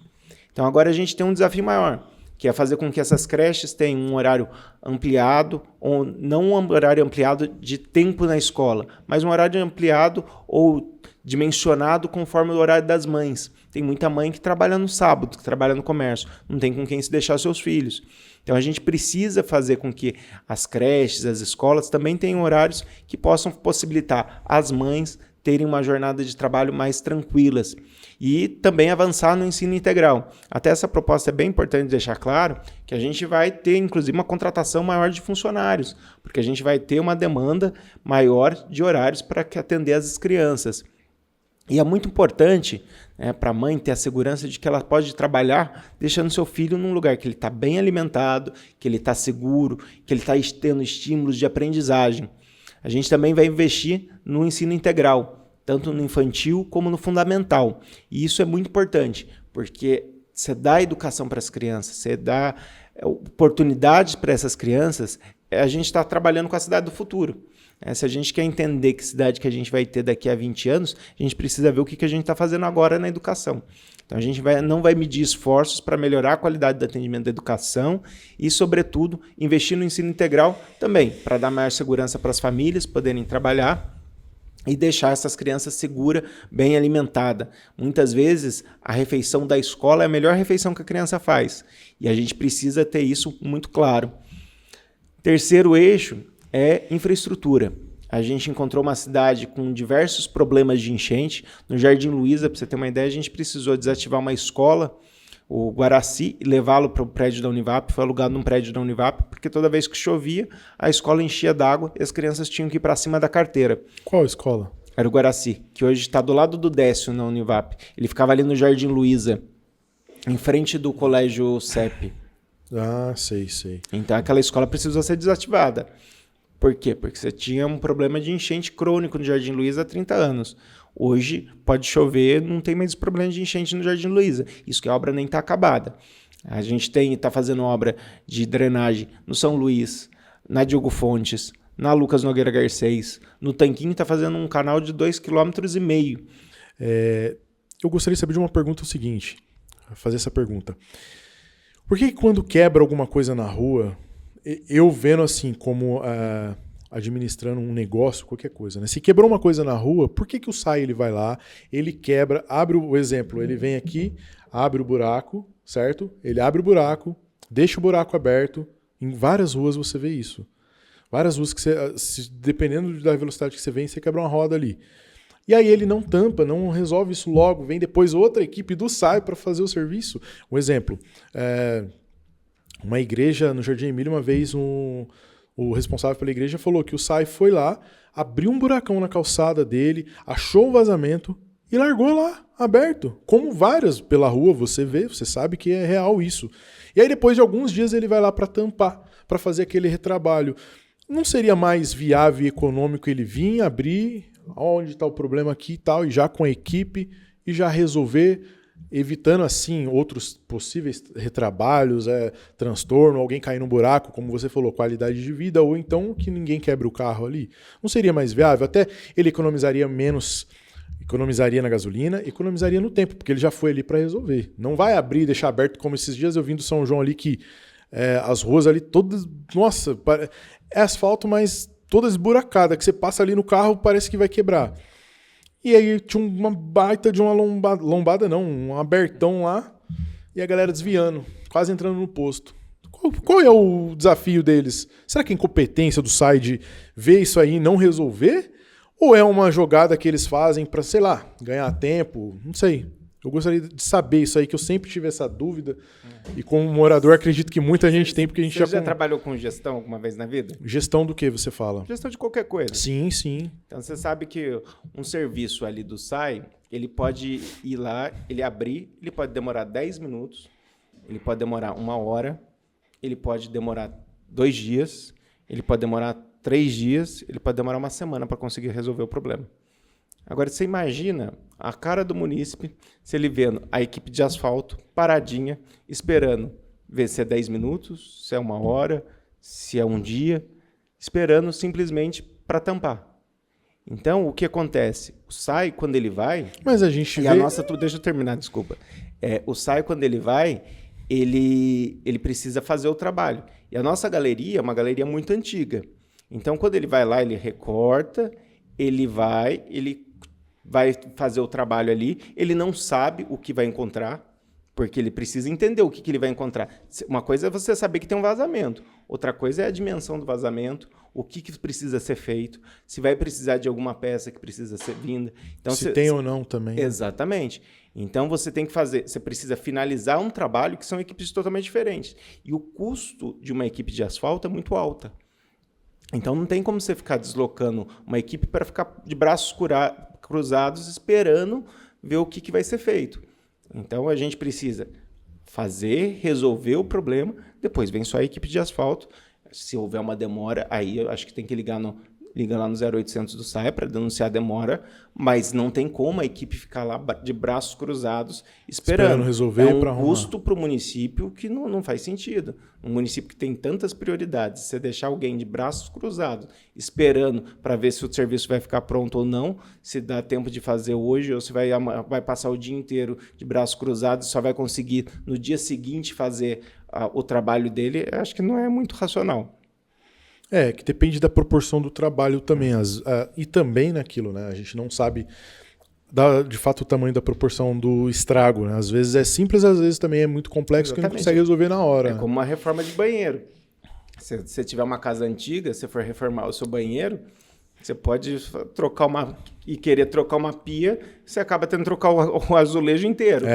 Então agora a gente tem um desafio maior, que é fazer com que essas creches tenham um horário ampliado, ou não um horário ampliado de tempo na escola, mas um horário ampliado ou dimensionado conforme o horário das mães. Tem muita mãe que trabalha no sábado, que trabalha no comércio, não tem com quem se deixar seus filhos. Então a gente precisa fazer com que as creches, as escolas também tenham horários que possam possibilitar as mães terem uma jornada de trabalho mais tranquilas e também avançar no ensino integral. Até essa proposta é bem importante deixar claro que a gente vai ter, inclusive, uma contratação maior de funcionários, porque a gente vai ter uma demanda maior de horários para atender as crianças. E é muito importante, né, para a mãe ter a segurança de que ela pode trabalhar deixando seu filho num lugar que ele está bem alimentado, que ele está seguro, que ele está tendo estímulos de aprendizagem. A gente também vai investir no ensino integral, tanto no infantil como no fundamental. E isso é muito importante, porque você dá educação para as crianças, você dá oportunidades para essas crianças, a gente está trabalhando com a cidade do futuro. Se a gente quer entender que cidade que a gente vai ter daqui a 20 anos, a gente precisa ver o que a gente está fazendo agora na educação. Então a gente não vai medir esforços para melhorar a qualidade do atendimento da educação e, sobretudo, investir no ensino integral também, para dar maior segurança para as famílias poderem trabalhar e deixar essas crianças seguras, bem alimentadas. Muitas vezes, a refeição da escola é a melhor refeição que a criança faz. E a gente precisa ter isso muito claro. Terceiro eixo é infraestrutura. A gente encontrou uma cidade com diversos problemas de enchente. No Jardim Luiza, para você ter uma ideia, a gente precisou desativar uma escola, o Guaraci, e levá-lo para o prédio da Univap. Foi alugado num prédio da Univap, porque toda vez que chovia, a escola enchia d'água e as crianças tinham que ir para cima da carteira. Qual escola? Era o Guaraci, que hoje está do lado do Décio na Univap. Ele ficava ali no Jardim Luiza, em frente do colégio CEP. Ah, sei. Então aquela escola precisou ser desativada. Por quê? Porque você tinha um problema de enchente crônico no Jardim Luiza há 30 anos. Hoje, pode chover, não tem mais problema de enchente no Jardim Luiza. Isso que a obra nem está acabada. A gente está fazendo obra de drenagem no São Luís, na Diogo Fontes, na Lucas Nogueira Garcês. No Tanquinho está fazendo um canal de 2,5 km. Eu gostaria de saber de uma pergunta o seguinte. Fazer essa pergunta. Por que quando quebra alguma coisa na rua, eu vendo assim como administrando um negócio, qualquer coisa, né? Se quebrou uma coisa na rua, por que o SAI ele vai lá, ele quebra, abre o exemplo, ele vem aqui, abre o buraco, certo? Ele abre o buraco, deixa o buraco aberto. Em várias ruas você vê isso. Várias ruas que você, dependendo da velocidade que você vem, você quebra uma roda ali. E aí ele não tampa, não resolve isso logo, vem depois outra equipe do SAI para fazer o serviço. Um exemplo, uma igreja no Jardim Emília, uma vez o responsável pela igreja falou que o SAI foi lá, abriu um buracão na calçada dele, achou um vazamento e largou lá, aberto. Como várias pela rua, você vê, você sabe que é real isso. E aí depois de alguns dias ele vai lá para tampar, para fazer aquele retrabalho. Não seria mais viável e econômico ele vir, abrir, onde está o problema aqui e tal, e já com a equipe, e já resolver, evitando assim outros possíveis retrabalhos, transtorno, alguém cair num buraco, como você falou, qualidade de vida, ou então que ninguém quebre o carro ali? Não seria mais viável? Até ele economizaria na gasolina, economizaria no tempo, porque ele já foi ali para resolver. Não vai abrir e deixar aberto, como esses dias eu vim do São João ali, que as ruas ali todas, nossa, é asfalto, mas toda esburacada, que você passa ali no carro, parece que vai quebrar. E aí tinha uma baita de uma lombada não, um abertão lá, e a galera desviando, quase entrando no posto. Qual é o desafio deles? Será que é incompetência do SAI de ver isso aí e não resolver? Ou é uma jogada que eles fazem para, sei lá, ganhar tempo? Não sei. Eu gostaria de saber isso aí, que eu sempre tive essa dúvida. E como morador, acredito que muita gente tem, porque a gente Você já trabalhou com gestão alguma vez na vida? Gestão do que você fala? Gestão de qualquer coisa. Sim, sim. Então você sabe que um serviço ali do SAI, ele pode ir lá, ele abrir, ele pode demorar 10 minutos, ele pode demorar 1 hora, ele pode demorar 2 dias, ele pode demorar 3 dias, ele pode demorar 1 semana para conseguir resolver o problema. Agora, você imagina a cara do munícipe, se ele vendo a equipe de asfalto paradinha, esperando ver se é 10 minutos, se é 1 hora, se é 1 dia, esperando simplesmente para tampar. Então, o que acontece? O SAI, quando ele vai... Mas a gente vê... Deixa eu terminar, desculpa. O SAI, quando ele vai, ele precisa fazer o trabalho. E a nossa galeria é uma galeria muito antiga. Então, quando ele vai lá, ele recorta, ele vai fazer o trabalho ali, ele não sabe o que vai encontrar, porque ele precisa entender o que ele vai encontrar. Uma coisa é você saber que tem um vazamento, outra coisa é a dimensão do vazamento, o que precisa ser feito, se vai precisar de alguma peça que precisa ser vinda. Então, se tem ou não também. Exatamente. Então, você tem que você precisa finalizar um trabalho que são equipes totalmente diferentes. E o custo de uma equipe de asfalto é muito alta. Então, não tem como você ficar deslocando uma equipe para ficar de braços cruzados esperando ver o que vai ser feito. Então, a gente precisa fazer, resolver o problema, depois vem só a equipe de asfalto. Se houver uma demora, aí eu acho que tem que ligar lá no 0800 do SAI para denunciar a demora, mas não tem como a equipe ficar lá de braços cruzados esperando resolver. É um custo para o município que não faz sentido. Um município que tem tantas prioridades, você deixar alguém de braços cruzados esperando para ver se o serviço vai ficar pronto ou não, se dá tempo de fazer hoje ou se vai passar o dia inteiro de braços cruzados e só vai conseguir no dia seguinte fazer o trabalho dele, acho que não é muito racional. Que depende da proporção do trabalho também. E também naquilo, né? A gente não sabe de fato o tamanho da proporção do estrago, né? Às vezes é simples, às vezes também é muito complexo. Exatamente. Que não consegue resolver na hora. É como uma reforma de banheiro. Se você tiver uma casa antiga, se for reformar o seu banheiro, você pode querer trocar uma pia, você acaba tendo que trocar o azulejo inteiro.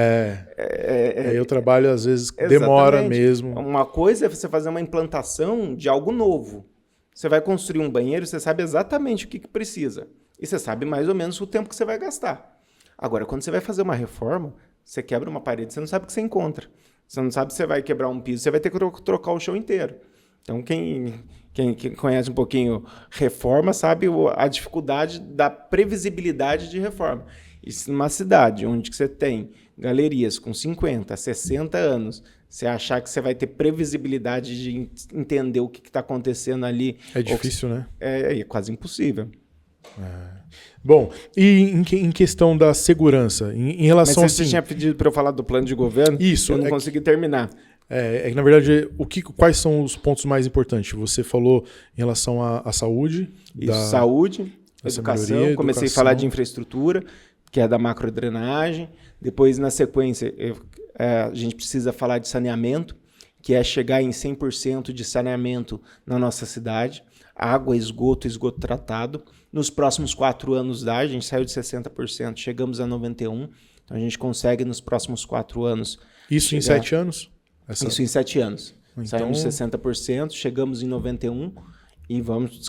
O trabalho às vezes demora mesmo. Uma coisa é você fazer uma implantação de algo novo. Você vai construir um banheiro, você sabe exatamente o que precisa. E você sabe mais ou menos o tempo que você vai gastar. Agora, quando você vai fazer uma reforma, você quebra uma parede, você não sabe o que você encontra. Você não sabe se você vai quebrar um piso, você vai ter que trocar o chão inteiro. Então, quem conhece um pouquinho reforma sabe a dificuldade da previsibilidade de reforma. Isso numa cidade onde você tem galerias com 50, 60 anos, você achar que você vai ter previsibilidade de entender o que está acontecendo ali... É difícil, né? É quase impossível. Bom, e em questão da segurança, em relação... Mas você tinha pedido para eu falar do plano de governo? Isso. Eu não consegui terminar. Na verdade, quais são os pontos mais importantes? Você falou em relação à saúde. Saúde, educação. Comecei a falar de infraestrutura, que é da macrodrenagem. Depois, na sequência, a gente precisa falar de saneamento, que é chegar em 100% de saneamento na nossa cidade. Água, esgoto tratado. Nos próximos 4 anos a gente saiu de 60%, chegamos a 91%. Então, a gente consegue, nos próximos 4 anos... Isso em 7 anos? Isso em 7 anos. Então... Saímos de 60%, chegamos em 91% e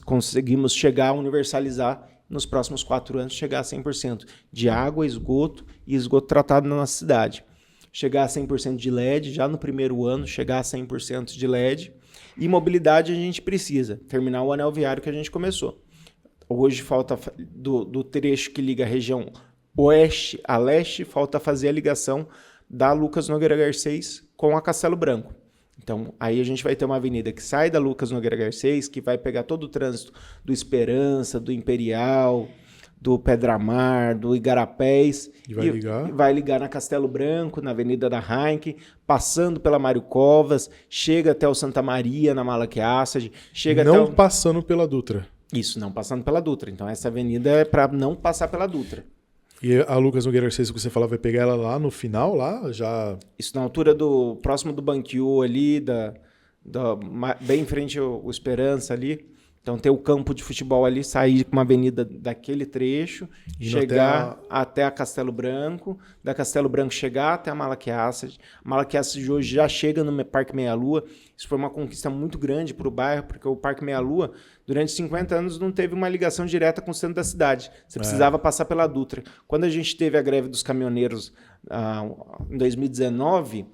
conseguimos chegar a universalizar nos próximos 4 anos, chegar a 100% de água, esgoto e esgoto tratado na nossa cidade. Chegar a 100% de LED, já no primeiro ano, chegar a 100% de LED. E mobilidade a gente precisa terminar o anel viário que a gente começou. Hoje falta do trecho que liga a região oeste a leste, falta fazer a ligação da Lucas Nogueira Garcês com a Castelo Branco. Então, aí a gente vai ter uma avenida que sai da Lucas Nogueira Garcês, que vai pegar todo o trânsito do Esperança, do Imperial, do Pedramar, do Igarapés. E vai ligar na Castelo Branco, na Avenida da Heineken, passando pela Mário Covas, chega até o Santa Maria, na Malaquiassage, chega não até passando pela Dutra. Isso, não passando pela Dutra. Então, essa avenida é para não passar pela Dutra. E a Lucas Nogueira Garcês, que você falava, vai pegar ela lá no final, lá já... Isso na altura próximo do Banquiô ali, bem em frente ao Esperança ali. Então tem o campo de futebol ali, sair com uma avenida daquele trecho, chegar até a Castelo Branco, da Castelo Branco chegar até a Malaquiassage. A Malaquiassage hoje já chega no Parque Meia Lua. Isso foi uma conquista muito grande para o bairro, porque o Parque Meia Lua, durante 50 anos, não teve uma ligação direta com o centro da cidade. Você precisava passar pela Dutra. Quando a gente teve a greve dos caminhoneiros em 2019...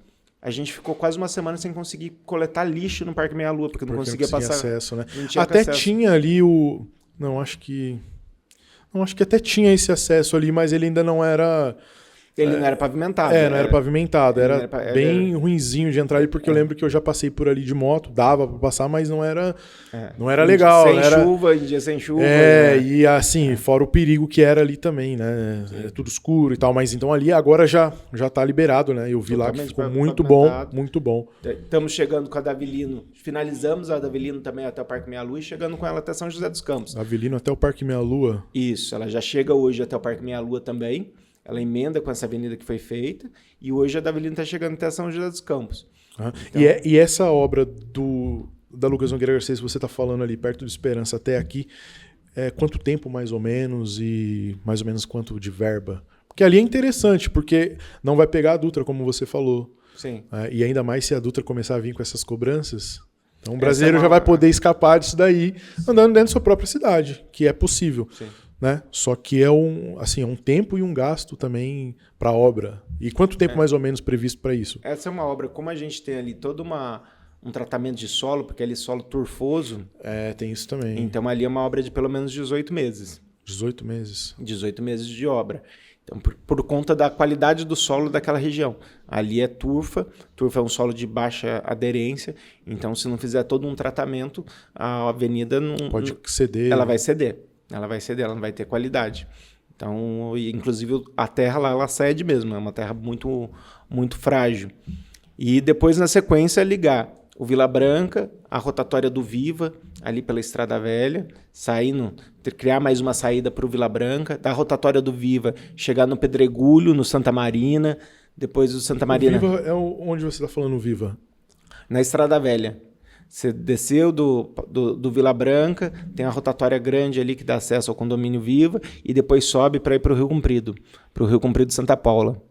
a gente ficou quase uma semana sem conseguir coletar lixo no Parque Meia Lua, porque não conseguia passar. Acesso, né? Não tinha até acesso. Tinha ali o... Não, acho que até tinha esse acesso ali, mas ele ainda não era... Ele não era pavimentado. Não era pavimentado. Era bem ruinzinho de entrar ali, porque eu lembro que eu já passei por ali de moto, dava pra passar, mas não era legal. Em dia sem chuva. E assim, fora o perigo que era ali também, né? Era tudo escuro e tal, mas então ali agora já tá liberado, né? Eu vi lá que ficou muito bom, muito bom. Estamos chegando com a Davilino, finalizamos a Davilino também até o Parque Meia Lua e chegando com ela até São José dos Campos. Davilino até o Parque Meia Lua? Isso, ela já chega hoje até o Parque Meia Lua também. Ela emenda com essa avenida que foi feita e hoje a Davilino está chegando até São José dos Campos. Então... E essa obra da Lucas Nogueira Garcês, você está falando ali perto do Esperança até aqui, quanto tempo mais ou menos e mais ou menos quanto de verba? Porque ali é interessante, porque não vai pegar a Dutra, como você falou. Sim. E ainda mais se a Dutra começar a vir com essas cobranças. Então o brasileiro já vai poder escapar disso daí andando dentro da sua própria cidade, que é possível. Sim. Né? Só que é um tempo e um gasto também para a obra. E quanto tempo mais ou menos previsto para isso? Essa é uma obra, como a gente tem ali todo um tratamento de solo, porque ali é solo turfoso. Tem isso também. Então ali é uma obra de pelo menos 18 meses. 18 meses? 18 meses de obra. Então, por conta da qualidade do solo daquela região. Ali é turfa é um solo de baixa aderência, então se não fizer todo um tratamento, a avenida não... Pode ceder. Ela vai ceder, ela não vai ter qualidade. Então, inclusive a terra lá, ela cede mesmo, é uma terra muito, muito frágil. E depois, na sequência, ligar o Vila Branca, a rotatória do Viva, ali pela Estrada Velha, criar mais uma saída para o Vila Branca, da rotatória do Viva, chegar no Pedregulho, no Santa Marina, depois do Santa Marina... O Viva é onde você está falando Viva? Na Estrada Velha. Você desceu do Vila Branca, tem a rotatória grande ali que dá acesso ao condomínio Viva e depois sobe para ir para o Rio Comprido Santa Paula.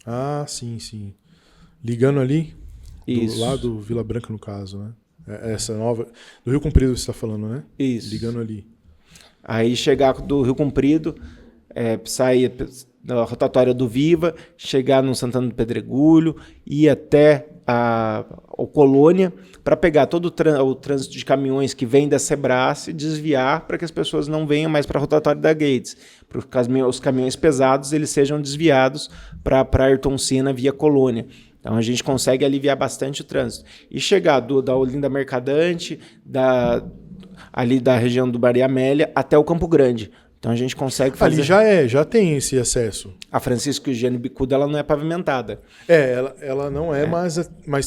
Ah, sim. Ligando ali? Isso. Lá do Vila Branca, no caso, né? Essa nova... Do Rio Comprido você está falando, né? Isso. Ligando ali. Aí chegar do Rio Comprido, sair da rotatória do Viva, chegar no Santana do Pedregulho, ir até o Colônia, para pegar todo o trânsito de caminhões que vem da Sebrae e desviar para que as pessoas não venham mais para a rotatória da Gates. Para os caminhões pesados eles sejam desviados para Ayrton Senna via Colônia. Então a gente consegue aliviar bastante o trânsito. E chegar da Olinda Mercadante, ali da região do Maria Amélia, até o Campo Grande. Então a gente consegue fazer... Ali já tem esse acesso. A Francisco Eugênio Bicuda, ela não é pavimentada. Ela não é, mas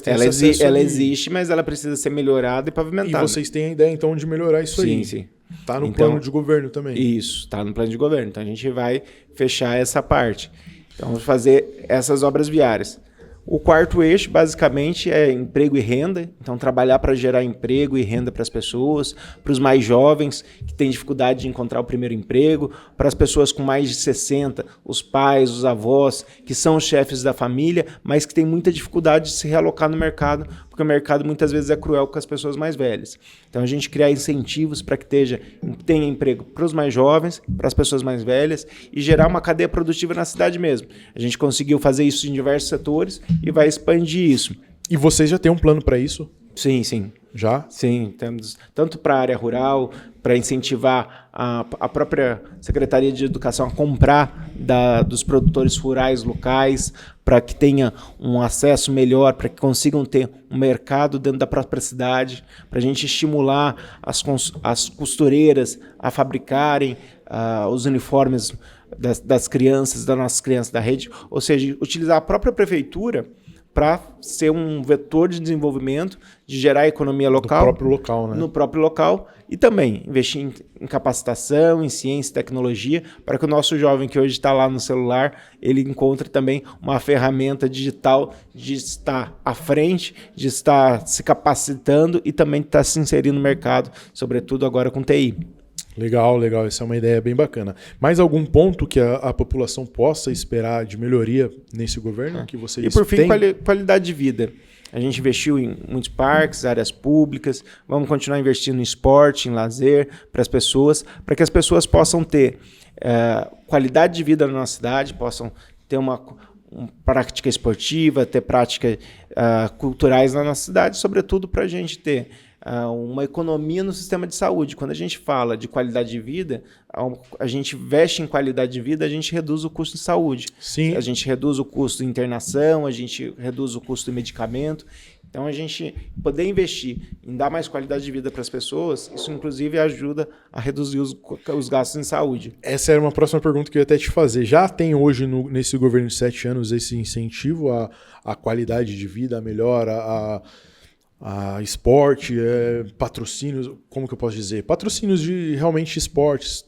tem esse acesso. Ela existe, mas ela precisa ser melhorada e pavimentada. E vocês têm a ideia, então, de melhorar isso aí? Sim. Tá no plano de governo também? Isso, tá no plano de governo. Então a gente vai fechar essa parte. Então vamos fazer essas obras viárias. O quarto eixo, basicamente, é emprego e renda. Então, trabalhar para gerar emprego e renda para as pessoas, para os mais jovens que têm dificuldade de encontrar o primeiro emprego, para as pessoas com mais de 60, os pais, os avós, que são os chefes da família, mas que têm muita dificuldade de se realocar no mercado, porque o mercado muitas vezes é cruel com as pessoas mais velhas. Então, a gente criar incentivos para que tenha emprego para os mais jovens, para as pessoas mais velhas e gerar uma cadeia produtiva na cidade mesmo. A gente conseguiu fazer isso em diversos setores e vai expandir isso. E vocês já têm um plano para isso? Sim, sim. Já? Sim, temos tanto para a área rural, para incentivar a própria Secretaria de Educação a comprar dos produtores rurais locais, para que tenha um acesso melhor, para que consigam ter um mercado dentro da própria cidade, para a gente estimular as costureiras a fabricarem os uniformes das crianças, das nossas crianças da rede, ou seja, utilizar a própria prefeitura para ser um vetor de desenvolvimento, de gerar economia local. No próprio local, né? No próprio local. E também investir em capacitação, em ciência e tecnologia, para que o nosso jovem que hoje está lá no celular, ele encontre também uma ferramenta digital de estar à frente, de estar se capacitando e também estar se inserindo no mercado, sobretudo agora com TI. Legal, legal. Essa é uma ideia bem bacana. Mais algum ponto que a população possa esperar de melhoria nesse governo que vocês têm? E por fim, qualidade de vida. A gente investiu em muitos parques, áreas públicas, vamos continuar investindo em esporte, em lazer para as pessoas, para que as pessoas possam ter qualidade de vida na nossa cidade, possam ter uma prática esportiva, ter práticas culturais na nossa cidade, sobretudo para a gente ter uma economia no sistema de saúde. Quando a gente fala de qualidade de vida, a gente investe em qualidade de vida, a gente reduz o custo de saúde. Sim. A gente reduz o custo de internação, a gente reduz o custo de medicamento. Então, a gente poder investir em dar mais qualidade de vida para as pessoas, isso inclusive ajuda a reduzir os gastos em saúde. Essa era uma próxima pergunta que eu ia até te fazer. Já tem hoje, nesse governo de 7 anos, esse incentivo à qualidade de vida, a melhora, a esporte, patrocínios, como que eu posso dizer? Patrocínios de realmente esportes,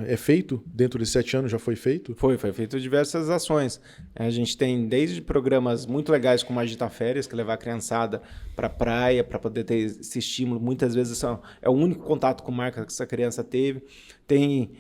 é feito dentro desses 7 anos, já foi feito? Foi feito diversas ações. A gente tem desde programas muito legais como a Agita Férias, que levar a criançada para a praia, para poder ter esse estímulo. Muitas vezes é o único contato com marca que essa criança teve. Tem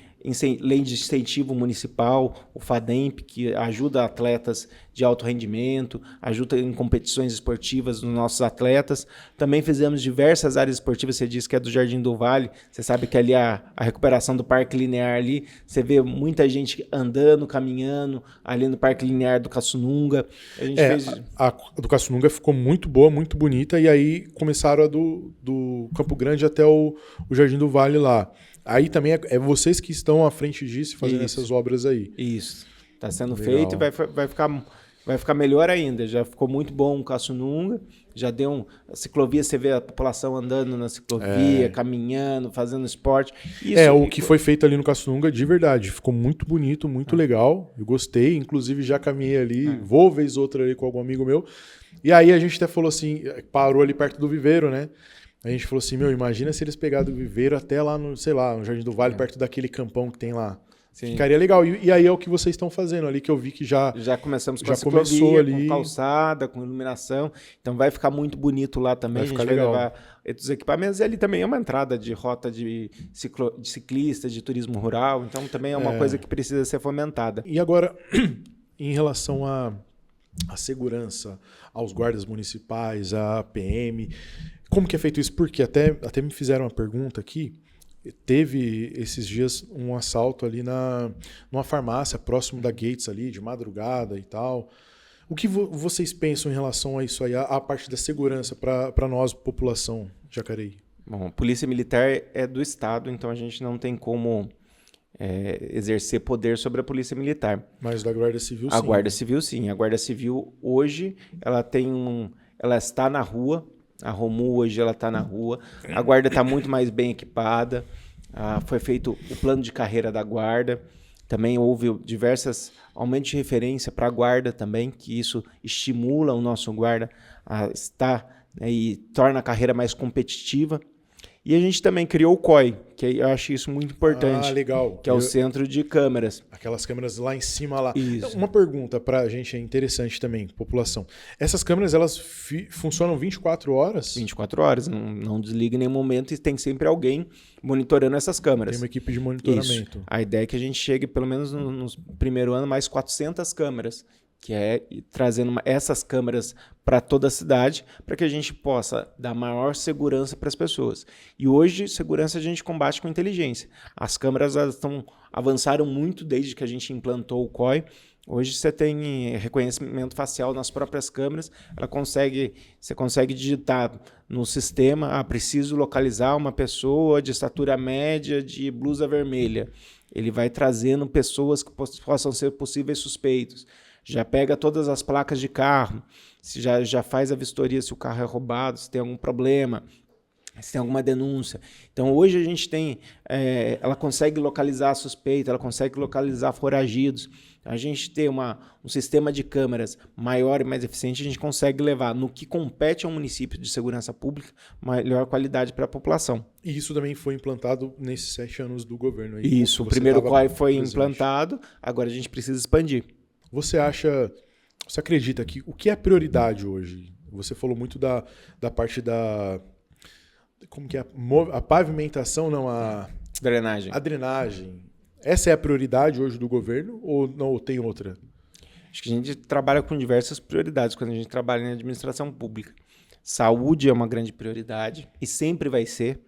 lei de incentivo municipal, o FADEMP, que ajuda atletas de alto rendimento, ajuda em competições esportivas dos nossos atletas. Também fizemos diversas áreas esportivas, você disse que é do Jardim do Vale, você sabe que ali a recuperação do Parque Linear ali, você vê muita gente andando, caminhando, ali no Parque Linear do Caçununga. A do Caçununga ficou muito boa, muito bonita, e aí começaram a do Campo Grande até o Jardim do Vale lá. Aí também é vocês que estão à frente disso, fazendo essas obras aí. Isso. Está sendo Legal. feito e vai ficar melhor ainda. Já ficou muito bom o Caçununga, já deu a ciclovia, você vê a população andando na ciclovia, caminhando, fazendo esporte. O que foi feito ali no Caçununga, de verdade, ficou muito bonito, muito legal. Eu gostei, inclusive já caminhei ali, vou vez outra ali com algum amigo meu. E aí a gente até falou assim, parou ali perto do viveiro, né? A gente falou assim, imagina se eles pegaram do viveiro até lá no Jardim do Vale, perto daquele campão que tem lá. Sim. Ficaria legal. E aí é o que vocês estão fazendo ali, que eu vi que já começamos com já a ciclovia, começou ali, com calçada, com iluminação. Então vai ficar muito bonito lá também. Vai a gente ficar vai legal. levar os equipamentos. E ali também é uma entrada de rota de ciclistas, de turismo rural. Então também é uma coisa que precisa ser fomentada. E agora, em relação à segurança, aos guardas municipais, à PM... Como que é feito isso? Porque até me fizeram uma pergunta aqui. Teve esses dias um assalto ali numa farmácia próximo da Gates ali, de madrugada e tal. O que vocês pensam em relação a isso aí, a parte da segurança para nós, população de Jacareí? Bom, a Polícia Militar é do Estado, então a gente não tem como exercer poder sobre a Polícia Militar. Mas da Guarda Civil, sim. A Guarda Civil, sim. A Guarda Civil, hoje, ela está na rua. A Romu hoje ela está na rua, a guarda está muito mais bem equipada, foi feito o plano de carreira da guarda, também houve diversos aumentos de referência para a guarda também, que isso estimula o nosso guarda a estar, e torna a carreira mais competitiva. E a gente também criou o COI, que eu acho isso muito importante. Legal. Que é o centro de câmeras. Aquelas câmeras lá em cima lá. Isso. Uma pergunta para a gente é interessante também, população. Essas câmeras, elas funcionam 24 horas? 24 horas, não desliga em nenhum momento e tem sempre alguém monitorando essas câmeras. Tem uma equipe de monitoramento. Isso. A ideia é que a gente chegue, pelo menos no primeiro ano, mais 400 câmeras, que é trazendo essas câmeras para toda a cidade, para que a gente possa dar maior segurança para as pessoas. E hoje, segurança a gente combate com inteligência. As câmeras avançaram muito desde que a gente implantou o COI. Hoje você tem reconhecimento facial nas próprias câmeras, você consegue digitar no sistema, preciso localizar uma pessoa de estatura média de blusa vermelha. Ele vai trazendo pessoas que possam ser possíveis suspeitos. Já pega todas as placas de carro, já faz a vistoria se o carro é roubado, se tem algum problema, se tem alguma denúncia. Então, hoje a gente tem, ela consegue localizar a suspeita, ela consegue localizar foragidos. A gente tem um sistema de câmeras maior e mais eficiente, a gente consegue levar no que compete ao município de segurança pública melhor qualidade para a população. E isso também foi implantado nesses 7 anos do governo. Aí, isso, o primeiro COI foi implantado, agora a gente precisa expandir. Você acredita que o que é prioridade hoje? Você falou muito da parte da... Como que é? A pavimentação, não, a drenagem. A drenagem. Essa é a prioridade hoje do governo ou não, ou tem outra? Acho que a gente trabalha com diversas prioridades quando a gente trabalha em administração pública. Saúde é uma grande prioridade e sempre vai ser,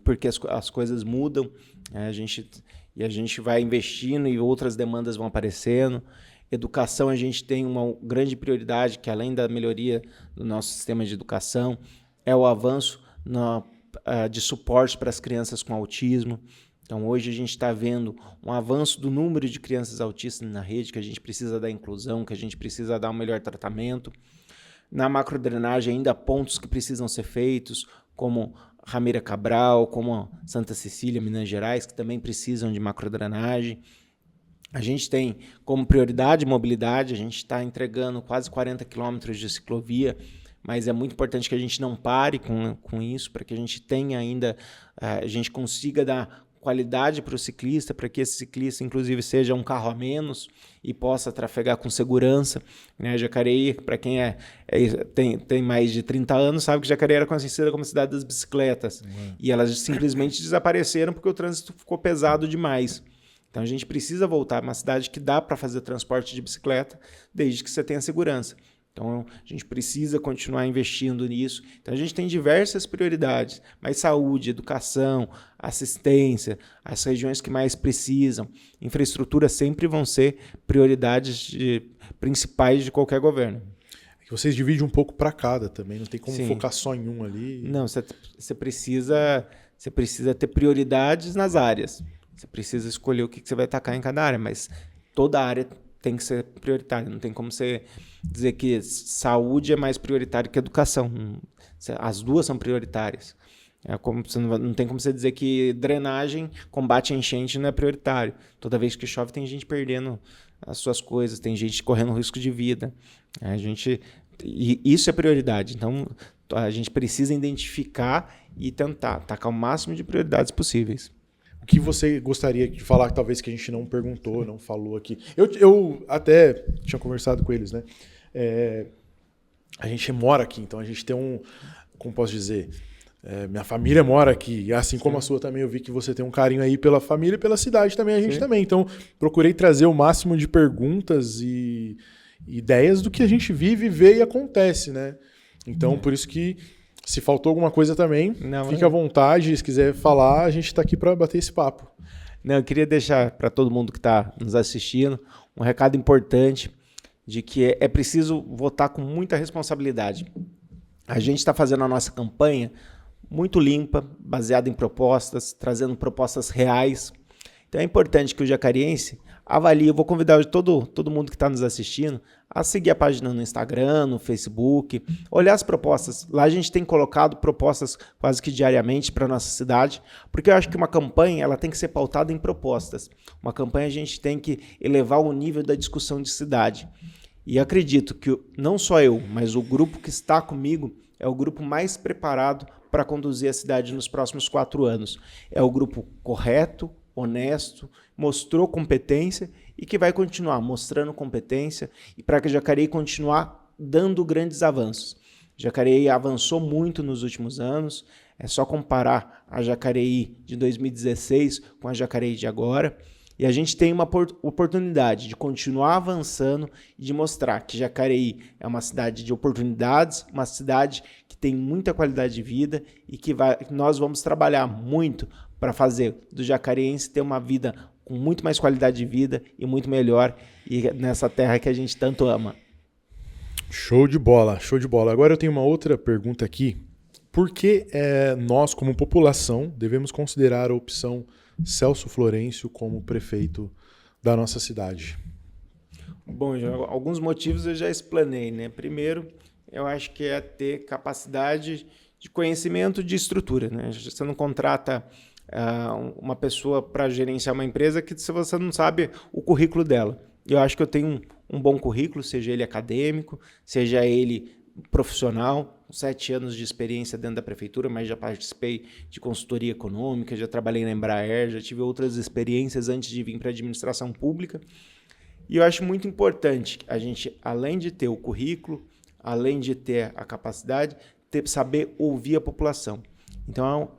porque as coisas mudam, a gente vai investindo e outras demandas vão aparecendo. Educação, a gente tem uma grande prioridade, que além da melhoria do nosso sistema de educação, é o avanço de suporte para as crianças com autismo. Então, hoje a gente está vendo um avanço do número de crianças autistas na rede, que a gente precisa dar inclusão, que a gente precisa dar um melhor tratamento. Na macrodrenagem, ainda há pontos que precisam ser feitos, como Ramira Cabral, como Santa Cecília, Minas Gerais, que também precisam de macrodrenagem. A gente tem como prioridade mobilidade, a gente está entregando quase 40 quilômetros de ciclovia, mas é muito importante que a gente não pare com isso, para que a gente tenha ainda, a gente consiga dar qualidade para o ciclista, para que esse ciclista, inclusive, seja um carro a menos e possa trafegar com segurança. Jacareí, para quem tem mais de 30 anos, sabe que Jacareí era conhecida como a cidade das bicicletas. E elas simplesmente desapareceram porque o trânsito ficou pesado demais. Então a gente precisa voltar a uma cidade que dá para fazer transporte de bicicleta, desde que você tenha segurança. Então, a gente precisa continuar investindo nisso. Então, a gente tem diversas prioridades, mas saúde, educação, assistência, as regiões que mais precisam, infraestrutura sempre vão ser prioridades principais de qualquer governo. Vocês dividem um pouco para cada também, não tem como focar só em um ali. Não, você precisa ter prioridades nas áreas. Você precisa escolher o que você vai atacar em cada área, mas toda área tem que ser prioritária. Não tem como você dizer que saúde é mais prioritária que educação. As duas são prioritárias. Não tem como você dizer que drenagem, combate a enchente não é prioritário. Toda vez que chove tem gente perdendo as suas coisas, tem gente correndo risco de vida. E isso é prioridade. Então, a gente precisa identificar e tentar atacar o máximo de prioridades possíveis. O que você gostaria de falar, talvez que a gente não perguntou, não falou aqui? Eu até tinha conversado com eles, né? A gente mora aqui, então a gente tem como posso dizer, minha família mora aqui, assim como a sua também, eu vi que você tem um carinho aí pela família e pela cidade também, a gente também. Então, procurei trazer o máximo de perguntas e ideias do que a gente vive, vê e acontece, né? Então, por isso que se faltou alguma coisa também, fique à vontade, se quiser falar, a gente está aqui para bater esse papo. Eu queria deixar para todo mundo que está nos assistindo um recado importante de que é preciso votar com muita responsabilidade. A gente está fazendo a nossa campanha muito limpa, baseada em propostas, trazendo propostas reais. Então é importante que o jacariense avalie. Eu vou convidar todo mundo que está nos assistindo a seguir a página no Instagram, no Facebook, olhar as propostas. Lá a gente tem colocado propostas quase que diariamente para a nossa cidade, porque eu acho que uma campanha ela tem que ser pautada em propostas. Uma campanha a gente tem que elevar o nível da discussão de cidade. E acredito que não só eu, mas o grupo que está comigo é o grupo mais preparado para conduzir a cidade nos próximos 4 anos. É o grupo correto, honesto, mostrou competência e que vai continuar mostrando competência e para que Jacareí continuar dando grandes avanços. Jacareí avançou muito nos últimos anos, é só comparar a Jacareí de 2016 com a Jacareí de agora. E a gente tem uma oportunidade de continuar avançando e de mostrar que Jacareí é uma cidade de oportunidades, uma cidade que tem muita qualidade de vida e que nós vamos trabalhar muito para fazer do jacareense ter uma vida com muito mais qualidade de vida e muito melhor e nessa terra que a gente tanto ama. Show de bola, show de bola. Agora eu tenho uma outra pergunta aqui. Por que nós, como população, devemos considerar a opção Celso Florencio como prefeito da nossa cidade? Bom, alguns motivos eu já explanei, né? Primeiro, eu acho que é ter capacidade de conhecimento de estrutura, né? Você não contrata uma pessoa para gerenciar uma empresa que se você não sabe o currículo dela. Eu acho que eu tenho um bom currículo, seja ele acadêmico, seja ele profissional, 7 anos de experiência dentro da prefeitura, mas já participei de consultoria econômica, já trabalhei na Embraer, já tive outras experiências antes de vir para a administração pública. E eu acho muito importante a gente, além de ter o currículo, além de ter a capacidade, saber ouvir a população. Então,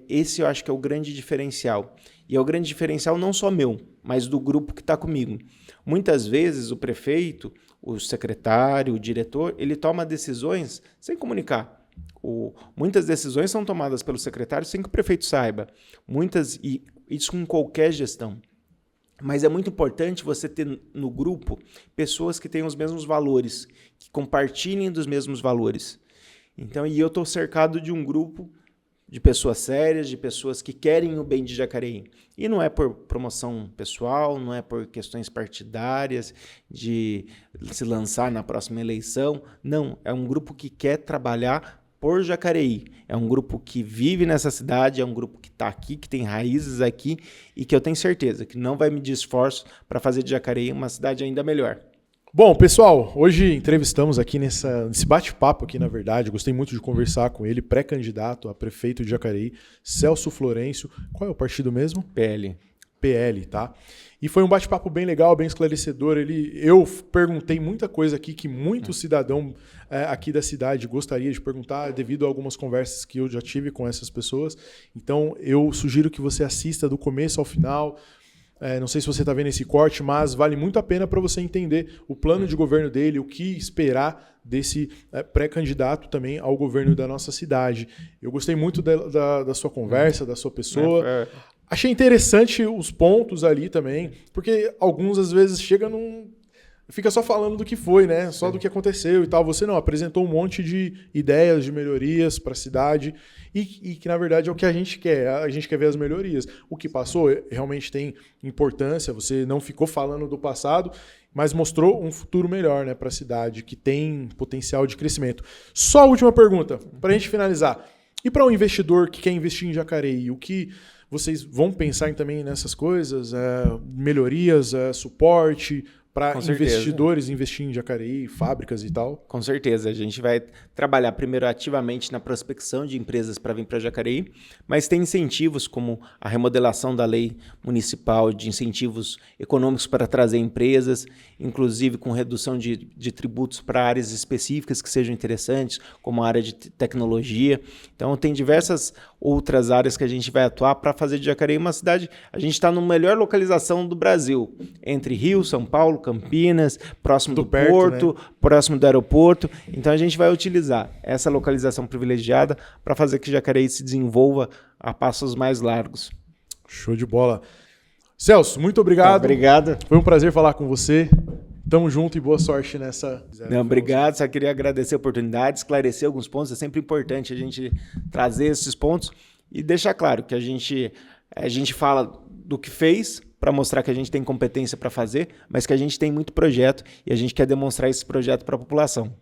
esse eu acho que é o grande diferencial. E é o grande diferencial não só meu, mas do grupo que está comigo. Muitas vezes o prefeito, o secretário, o diretor, ele toma decisões sem comunicar. Muitas decisões são tomadas pelo secretário sem que o prefeito saiba. E isso com qualquer gestão. Mas é muito importante você ter no grupo pessoas que tenham os mesmos valores, que compartilhem dos mesmos valores. Então, e eu estou cercado de um grupo de pessoas sérias, de pessoas que querem o bem de Jacareí. E não é por promoção pessoal, não é por questões partidárias, de se lançar na próxima eleição. Não, é um grupo que quer trabalhar por Jacareí. É um grupo que vive nessa cidade, é um grupo que está aqui, que tem raízes aqui e que eu tenho certeza que não vai medir esforço para fazer de Jacareí uma cidade ainda melhor. Bom, pessoal, hoje entrevistamos aqui nesse bate-papo aqui, na verdade, gostei muito de conversar com ele, pré-candidato a prefeito de Jacareí, Celso Florencio. Qual é o partido mesmo? PL. PL, tá? E foi um bate-papo bem legal, bem esclarecedor. Eu perguntei muita coisa aqui que muito cidadão aqui da cidade gostaria de perguntar devido a algumas conversas que eu já tive com essas pessoas. Então, eu sugiro que você assista do começo ao final. Não sei se você está vendo esse corte, mas vale muito a pena para você entender o plano de governo dele, o que esperar desse pré-candidato também ao governo da nossa cidade. Eu gostei muito da sua conversa, da sua pessoa. Achei interessante os pontos ali também, porque alguns às vezes fica só falando do que foi, né? Só do que aconteceu e tal. Você não, apresentou um monte de ideias, de melhorias para a cidade e que, na verdade, é o que a gente quer. A gente quer ver as melhorias. O que passou realmente tem importância. Você não ficou falando do passado, mas mostrou um futuro melhor, né, para a cidade, que tem potencial de crescimento. Só a última pergunta, para a gente finalizar. E para um investidor que quer investir em Jacareí, o que vocês vão pensar também nessas coisas? Melhorias, suporte para investidores investir em Jacareí, fábricas e tal? Com certeza. A gente vai trabalhar primeiro ativamente na prospecção de empresas para vir para Jacareí, mas tem incentivos como a remodelação da lei municipal de incentivos econômicos para trazer empresas, inclusive com redução de tributos para áreas específicas que sejam interessantes, como a área de tecnologia. Então, tem diversas outras áreas que a gente vai atuar para fazer de Jacareí uma cidade. A gente está na melhor localização do Brasil, entre Rio, São Paulo, Campinas, próximo do Porto, né? Próximo do aeroporto. Então a gente vai utilizar essa localização privilegiada para fazer que Jacareí se desenvolva a passos mais largos. Show de bola. Celso, muito obrigado. Obrigado. Foi um prazer falar com você. Tamo junto e boa sorte nessa... Não, obrigado, só queria agradecer a oportunidade, esclarecer alguns pontos. É sempre importante a gente trazer esses pontos e deixar claro que a gente fala do que fez para mostrar que a gente tem competência para fazer, mas que a gente tem muito projeto e a gente quer demonstrar esse projeto para a população.